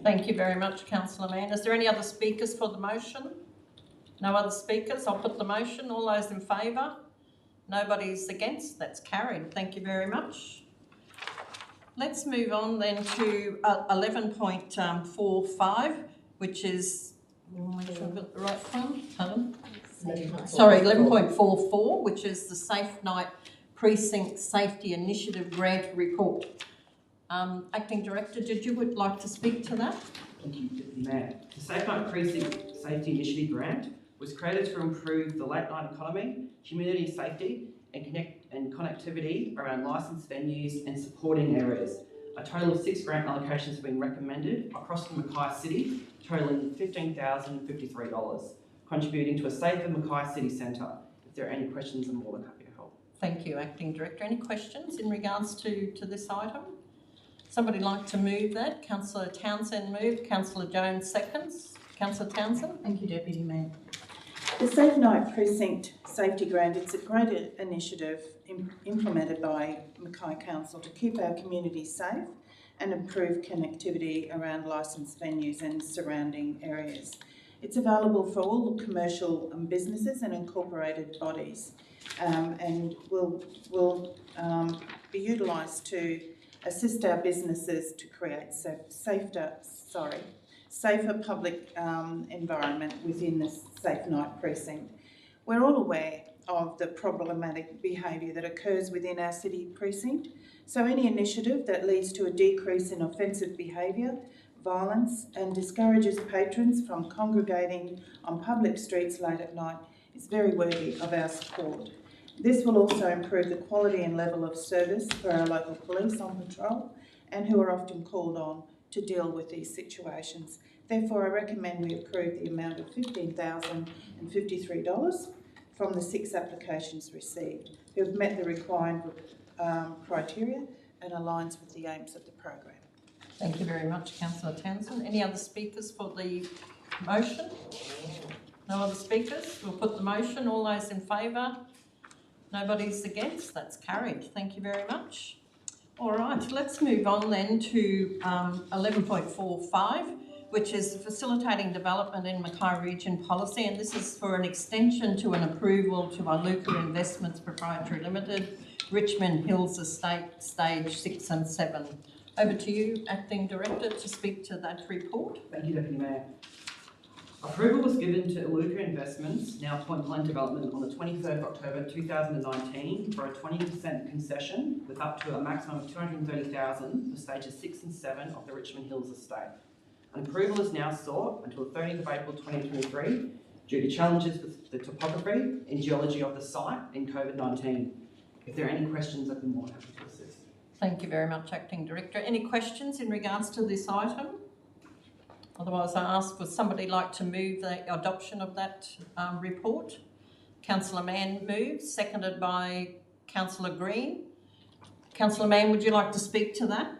Thank you very much, Councillor Mann. Is there any other speakers for the motion? No other speakers. I'll put the motion. All those in favour? Nobody's against, that's carried. Thank you very much. Let's move on then to 11.45, which is, make sure I've got the right one, pardon? Sorry, 11.44, which is the Safe Night Precinct Safety Initiative Grant Report. Acting Director, did you would like to speak to that? Thank you, Deputy Mayor. The Safe Night Precinct Safety Initiative Grant was created to improve the late night economy, community safety and connectivity around licensed venues and supporting areas. A total of 6 grant allocations have been recommended across the Mackay City, totalling $15,053, contributing to a safer Mackay City Centre. If there are any questions, I'm more than happy to help. Thank you, Acting Director. Any questions in regards to this item? Somebody like to move that? Councillor Townsend moved, Councillor Jones seconds. Councillor Townsend? Thank you, Deputy Mayor. The Safe Night Precinct Safety Grant, it's a great initiative implemented by Mackay Council to keep our community safe and improve connectivity around licensed venues and surrounding areas. It's available for all the commercial businesses and incorporated bodies, and will be utilised to assist our businesses to create safer public environment within the Safe Night Precinct. We're all aware of the problematic behaviour that occurs within our city precinct, so any initiative that leads to a decrease in offensive behaviour, violence and discourages patrons from congregating on public streets late at night is very worthy of our support. This will also improve the quality and level of service for our local police on patrol and who are often called on to deal with these situations. Therefore, I recommend we approve the amount of $15,053 from the 6 applications received who have met the required criteria and aligns with the aims of the program. Thank you very much, Councillor Townsend. Any other speakers for the motion? No other speakers? We'll put the motion. All those in favour? Nobody's against? That's carried. Thank you very much. All right, let's move on then to 11.45, which is facilitating development in Mackay Region policy, and this is for an extension to an approval to Iluka Investments Proprietary Limited, Richmond Hills Estate, Stage 6 and 7. Over to you, Acting Director, to speak to that report. Thank you, Deputy Mayor. Approval was given to Iluka Investments, now Point Glen Development, on the 23rd of October 2019 for a 20% concession with up to a maximum of $230,000 for stages 6 and 7 of the Richmond Hills estate. An approval is now sought until the 30th of April 2023 due to challenges with the topography and geology of the site and COVID-19. If there are any questions, I'd be more than happy to assist. Thank you very much, Acting Director. Any questions in regards to this item? Otherwise, I ask, would somebody like to move the adoption of that report? Councillor Mann moves, seconded by Councillor Green. Councillor Mann, would you like to speak to that?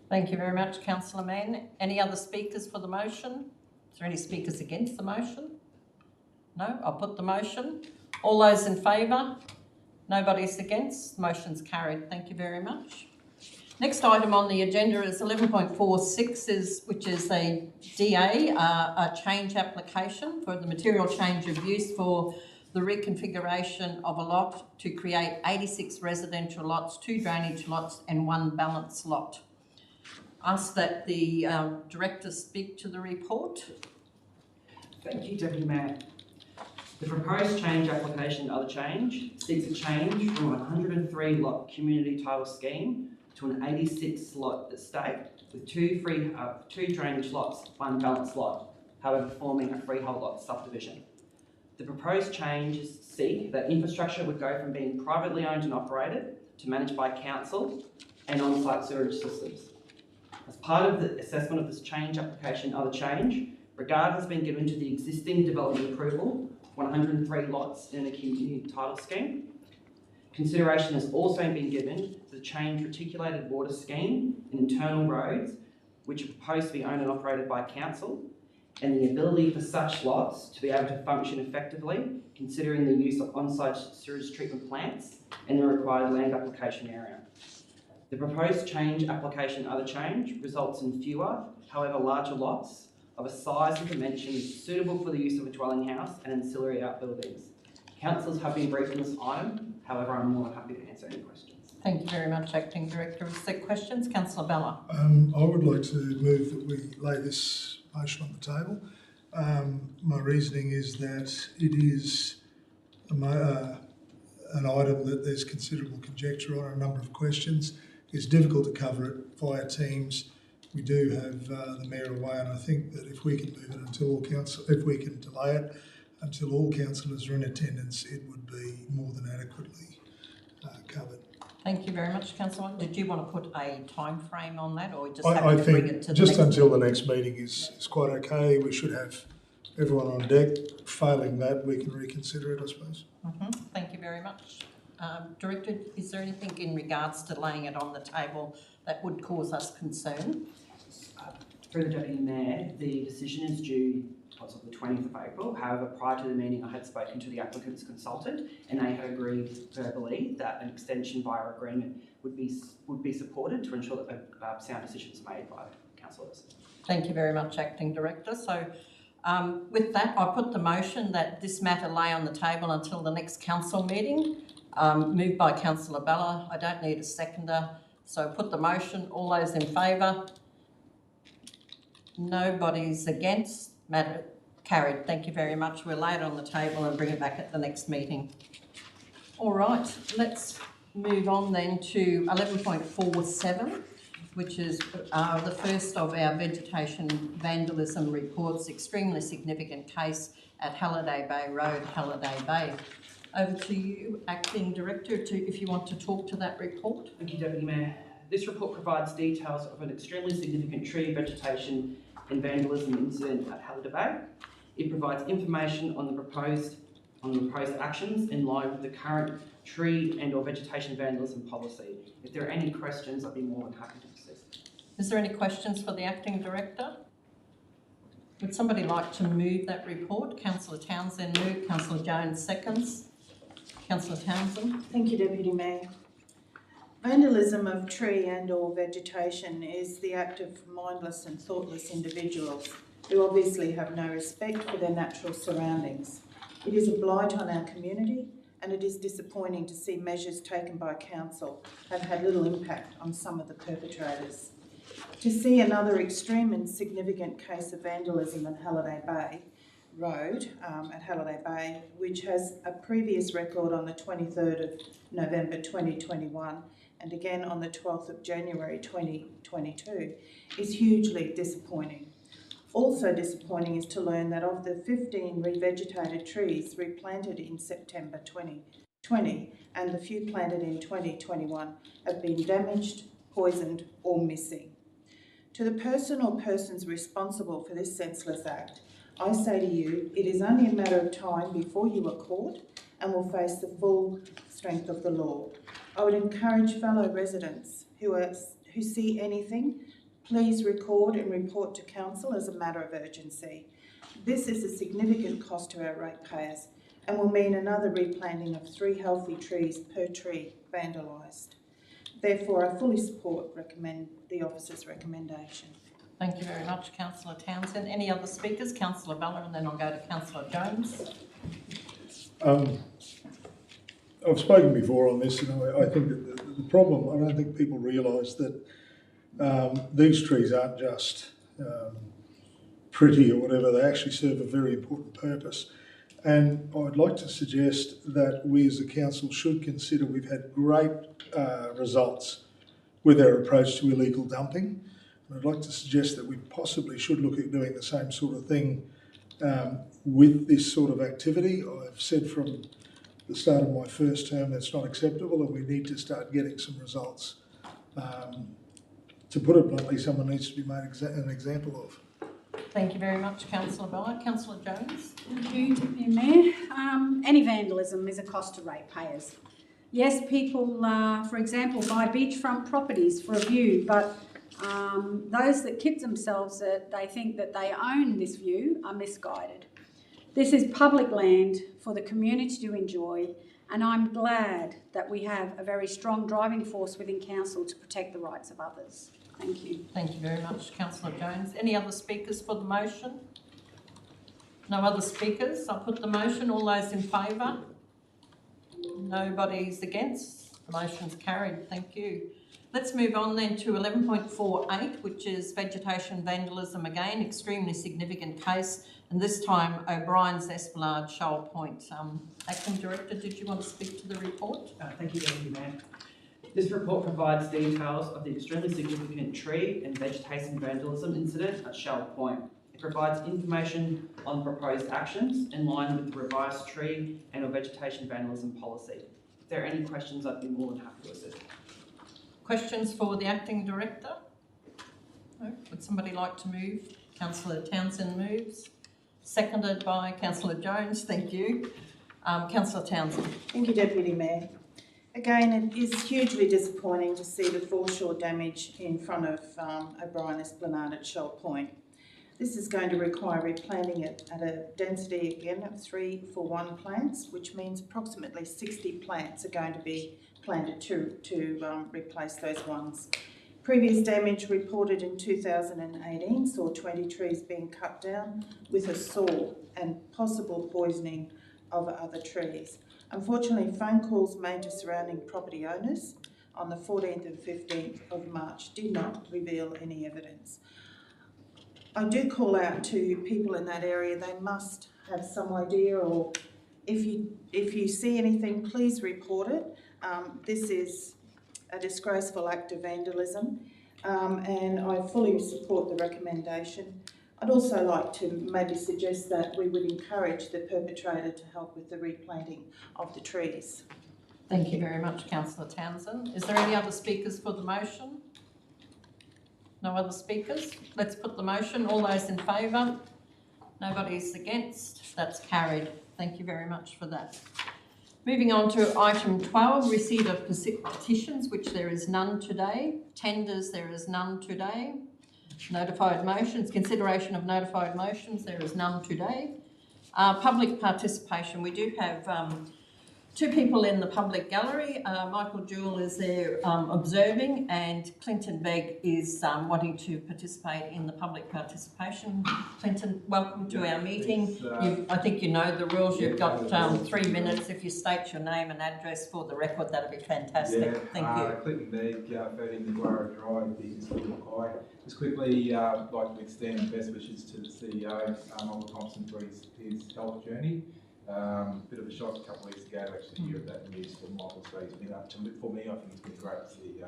Thank you very much, Councillor Mann. Any other speakers for the motion? Is there any speakers against the motion? No, I'll put the motion. All those in favour? Nobody's against? Motion's carried. Thank you very much. Next item on the agenda is 11.46, which is a DA, a change application for the material change of use for the reconfiguration of a lot to create 86 residential lots, 2 drainage lots and 1 balance lot. Ask that the Director speak to the report. Thank you, Deputy Mayor. The proposed change application, other change, seeks a change from a 103 lot community title scheme to an 86 lot estate with 2 drainage lots, 1 balance lot. however forming a freehold lot subdivision. The proposed changes seek that infrastructure would go from being privately owned and operated to managed by council and on-site sewerage systems. As part of the assessment of this change application, other change, regard has been given to the existing development approval, 103 lots in a community title scheme. Consideration has also been given to the change reticulated water scheme and internal roads, which are proposed to be owned and operated by council, and the ability for such lots to be able to function effectively, considering the use of on-site sewage treatment plants and the required land application area. The proposed change application other change results in fewer, however larger lots of a size and dimensions suitable for the use of a dwelling house and ancillary outbuildings. Councillors have been briefed on this item, however I'm more than happy to answer any questions. Thank you very much, Acting Director. Is there questions? Councillor Bella. I would like to move that we lay this motion on the table. My reasoning is that it is an item that there's considerable conjecture on, a number of questions. It's difficult to cover it via Teams. We do have the Mayor away, and I think that if we can move it until all if we can delay it until all councillors are in attendance, it would be more than adequately covered. Thank you very much, Councillor. Did you want to put a time frame on that, or just I to bring it think to the just next until the next meeting is quite okay. We should have everyone on deck. Failing that, we can reconsider it, I suppose. Thank you very much. Director, is there anything in regards to laying it on the table that would cause us concern? Through the Deputy Mayor, the decision is due as of the 20th of April. However, prior to the meeting, I had spoken to the applicant's consultant, and they had agreed verbally that an extension via agreement would be supported to ensure that sound decisions made by councillors. Thank you very much, Acting Director. So with that, I put the motion that this matter lay on the table until the next council meeting. Moved by Councillor Bella. I don't need a seconder. So put the motion. All those in favour? Nobody's against. Matter carried. Thank you very much. We'll lay it on the table and bring it back at the next meeting. All right, let's move on then to 11.47, which is the first of our vegetation vandalism reports, extremely significant case at Halliday Bay Road, Halliday Bay. Over to you, Acting Director, if you want to talk to that report. Thank you, Deputy Mayor. This report provides details of an extremely significant tree vegetation and vandalism incident at Halliday Bay. It provides information on the proposed actions in line with the current tree and/or vegetation vandalism policy. If there are any questions, I'd be more than happy to assist. Is there any questions for the Acting Director? Would somebody like to move that report? Councillor Townsend moved, Councillor Jones seconds. Councillor Townsend. Thank you, Deputy Mayor. Vandalism of tree and/or vegetation is the act of mindless and thoughtless individuals who obviously have no respect for their natural surroundings. It is a blight on our community, and it is disappointing to see measures taken by council have had little impact on some of the perpetrators. To see another extreme and significant case of vandalism at Halliday Bay Road, at Halliday Bay, which has a previous record on the 23rd of November 2021 and again on the 12th of January 2022, is hugely disappointing. Also disappointing is to learn that of the 15 revegetated trees replanted in September 2020 and the few planted in 2021 have been damaged, poisoned or missing. To the person or persons responsible for this senseless act, I say to you, it is only a matter of time before you are caught and will face the full strength of the law. I would encourage fellow residents who see anything, please record and report to council as a matter of urgency. This is a significant cost to our ratepayers and will mean another replanting of 3 healthy trees per tree vandalised. Therefore, I fully recommend the officer's recommendation. Thank you very much, Councillor Townsend. Any other speakers? Councillor Bella, and then I'll go to Councillor Jones. I've spoken before on this, and I think that the problem, I don't think people realise that these trees aren't just pretty or whatever, they actually serve a very important purpose. And I'd like to suggest that we as a council should consider, we've had great results with our approach to illegal dumping. And I'd like to suggest that we possibly should look at doing the same sort of thing with this sort of activity. I've said from the start of my first term that's not acceptable, and we need to start getting some results. To put it bluntly, someone needs to be made an example of. Thank you very much, Councillor Ballard. Councillor Jones? Thank you, Deputy Mayor. Any vandalism is a cost to ratepayers. Yes, people, for example, buy beachfront properties for a view, but those that kid themselves that they think that they own this view are misguided. This is public land for the community to enjoy, and I'm glad that we have a very strong driving force within council to protect the rights of others. Thank you. Thank you very much, Councillor Jones. Any other speakers for the motion? No other speakers. I'll put the motion. All those in favour? Nobody's against. The motion's carried. Thank you. Let's move on then to 11.48, which is vegetation vandalism again, extremely significant case, and this time O'Brien's Esplanade, Shoal Point. Acting Director, did you want to speak to the report? Thank you, Deputy Mayor. This report provides details of the extremely significant tree and vegetation vandalism incident at Shoal Point. It provides information on proposed actions in line with the revised tree and or vegetation vandalism policy. If there are any questions, I'd be more than happy to assist. Questions for the Acting Director? No? Would somebody like to move? Councillor Townsend moves. Seconded by Councillor Jones. Thank you. Councillor Townsend. Thank you, Deputy Mayor. Again, it is hugely disappointing to see the foreshore damage in front of O'Brien Esplanade at Shoal Point. This is going to require replanting it at a density again of 3-for-1 plants, which means approximately 60 plants are going to be planted to replace those ones. Previous damage reported in 2018 saw 20 trees being cut down with a saw and possible poisoning of other trees. Unfortunately, phone calls made to surrounding property owners on the 14th and 15th of March did not reveal any evidence. I do call out to people in that area, they must have some idea, or if you see anything, please report it. This is a disgraceful act of vandalism, and I fully support the recommendation. I'd also like to maybe suggest that we would encourage the perpetrator to help with the replanting of the trees. Thank you very much, Councillor Townsend. Is there any other speakers for the motion? No other speakers? Let's put the motion. All those in favour? Nobody's against. That's carried. Thank you very much for that. Moving on to item 12, receipt of petitions, which there is none today. Tenders, there is none today. Notified motions, consideration of notified motions, there is none today. Public participation, we do have two people in the public gallery. Michael Jewell is there observing, and Clinton Begg is wanting to participate in the public participation. Clinton, welcome to our meeting. I think you know the rules. You've got 3 minutes. If you state your name and address for the record, that'd be fantastic. Yeah, thank you. Clinton Begg, 13 Mackay Drive, Mackay. Just quickly, I'd like to extend best wishes to the CEO, Michael Thompson, for his health journey. Bit of a shock a couple of weeks ago to actually hear that news from Michael, so he's been up to it for me. I think it's been great to see.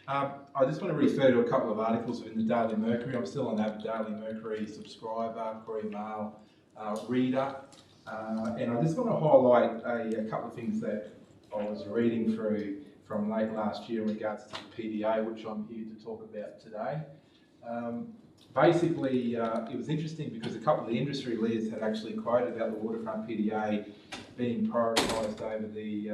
I just want to refer to a couple of articles in the Daily Mercury. I'm still an avid Daily Mercury subscriber, Courier Mail reader, and I just want to highlight a couple of things that I was reading through from late last year in regards to the PDA, which I'm here to talk about today. Basically, it was interesting because a couple of the industry leaders had actually quoted about the waterfront PDA being prioritised over the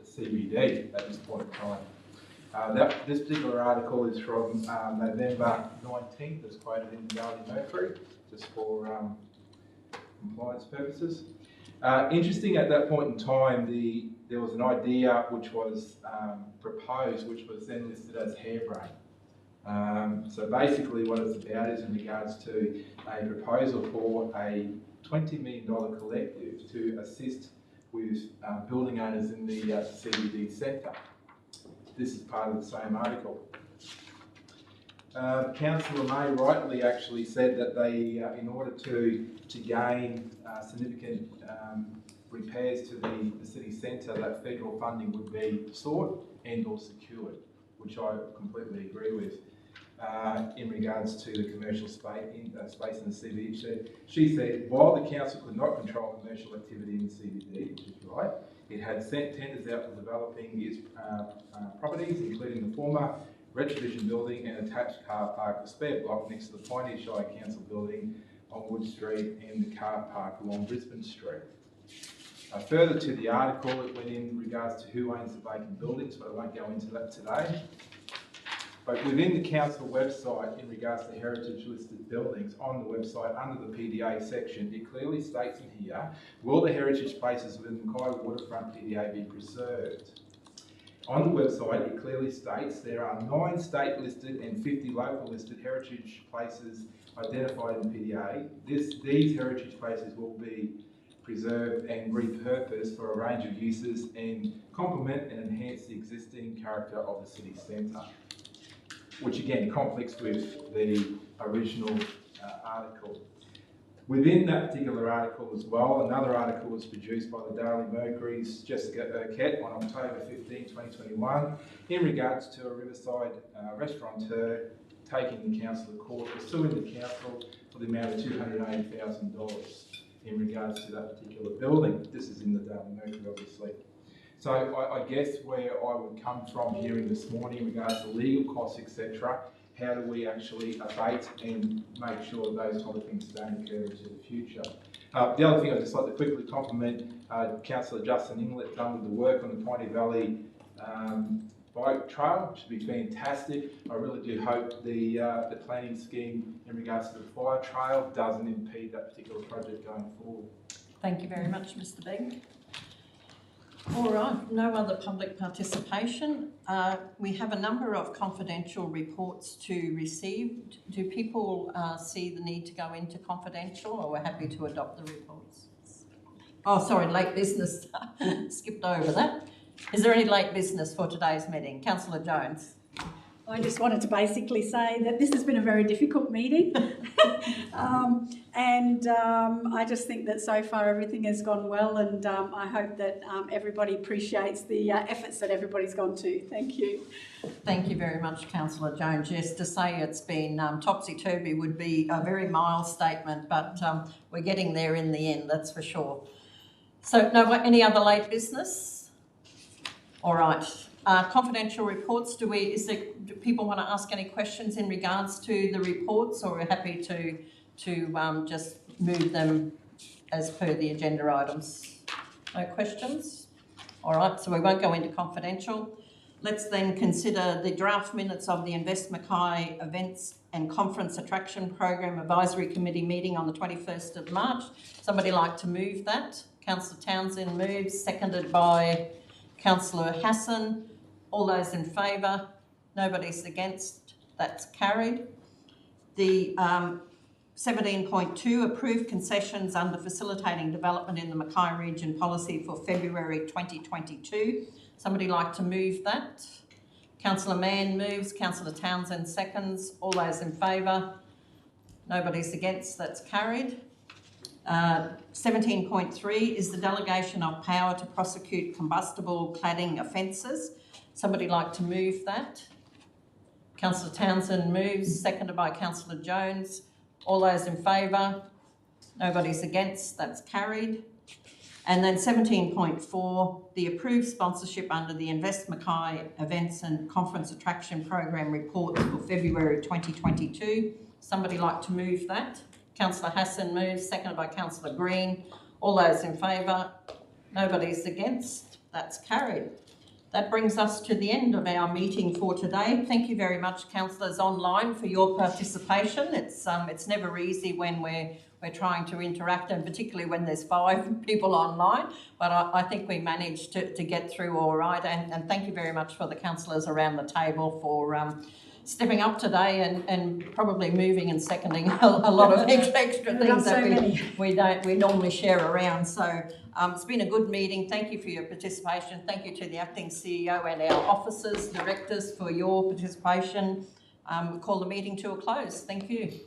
CBD at this point in time. This particular article is from November 19th, as quoted in the Daily Mercury, just for compliance purposes. Interesting, at that point in time, there was an idea which was proposed, which was then listed as harebrained. So basically what it's about is in regards to a proposal for a $20 million collective to assist with building owners in the CBD centre. This is part of the same article. Councillor May rightly actually said that they, in order to gain significant repairs to the city centre, that federal funding would be sought and or secured, which I completely agree with. in regards to the commercial space in the CBD. She said, while the council could not control commercial activity in the CBD, which is right, it had sent tenders out for developing its properties, including the former Retribution building and attached car park, the spare block next to the Pioneer Shire Council building on Wood Street, and the car park along Brisbane Street. Further to the article, it went in regards to who owns the vacant buildings, but I won't go into that today. But within the council website, in regards to heritage listed buildings, on the website under the PDA section, it clearly states in here, will the heritage places within the Mackay Waterfront PDA be preserved? On the website, it clearly states there are 9 state listed and 50 local listed heritage places identified in the PDA. These heritage places will be preserved and repurposed for a range of uses and complement and enhance the existing character of the city centre, which again conflicts with the original article. Within that particular article as well, another article was produced by the Daily Mercury's Jessica Urquhart on October 15, 2021, in regards to a Riverside restaurateur taking the council to court for suing the council for the amount of $280,000 in regards to that particular building. This is in the Daily Mercury, obviously. So I guess where I would come from hearing this morning in regards to legal costs, etc., how do we actually abate and make sure that those type of things don't occur into the future? The other thing I'd just like to quickly compliment Councillor Justin Inglet done with the work on the Pioneer Valley bike trail. It should be fantastic. I really do hope the planning scheme in regards to the fire trail doesn't impede that particular project going forward. Thank you very much, Mr. Begg. All right, no other public participation. We have a number of confidential reports to receive. Do people see the need to go into confidential, or we're happy to adopt the reports? Oh, sorry, late business. Skipped over that. Is there any late business for today's meeting? Councillor Jones. I just wanted to basically say that this has been a very difficult meeting. I just think that so far everything has gone well, and I hope that everybody appreciates the efforts that everybody's gone to. Thank you. Thank you very much, Councillor Jones. Yes, to say it's been topsy-turvy would be a very mild statement, but we're getting there in the end, that's for sure. So, no, any other late business? All right. Confidential reports, do people want to ask any questions in regards to the reports, or we're happy to just move them as per the agenda items? No questions? All right, so we won't go into confidential. Let's then consider the draft minutes of the Invest Mackay Events and Conference Attraction Program Advisory Committee meeting on the 21st of March. Somebody like to move that? Councillor Townsend moves, seconded by Councillor Hassan. All those in favour? Nobody's against? That's carried. The 17.2, approved concessions under facilitating development in the Mackay region policy for February 2022. Somebody like to move that? Councillor Mann moves, Councillor Townsend seconds. All those in favour? Nobody's against? That's carried. 17.3 is the delegation of power to prosecute combustible cladding offences. Somebody like to move that? Councillor Townsend moves, seconded by Councillor Jones. All those in favour? Nobody's against? That's carried. And then 17.4, the approved sponsorship under the Invest Mackay Events and Conference Attraction Program reports for February 2022. Somebody like to move that? Councillor Hassan moves, seconded by Councillor Green. All those in favour? Nobody's against? That's carried. That brings us to the end of our meeting for today. Thank you very much, councillors online, for your participation. It's never easy when we're trying to interact, and particularly when there's 5 people online, but I think we managed to get through all right, and thank you very much for the councillors around the table for stepping up today and probably moving and seconding a lot of extra things that we normally share around. So it's been a good meeting. Thank you for your participation. Thank you to the acting CEO and our officers, directors for your participation. We'll call the meeting to a close. Thank you.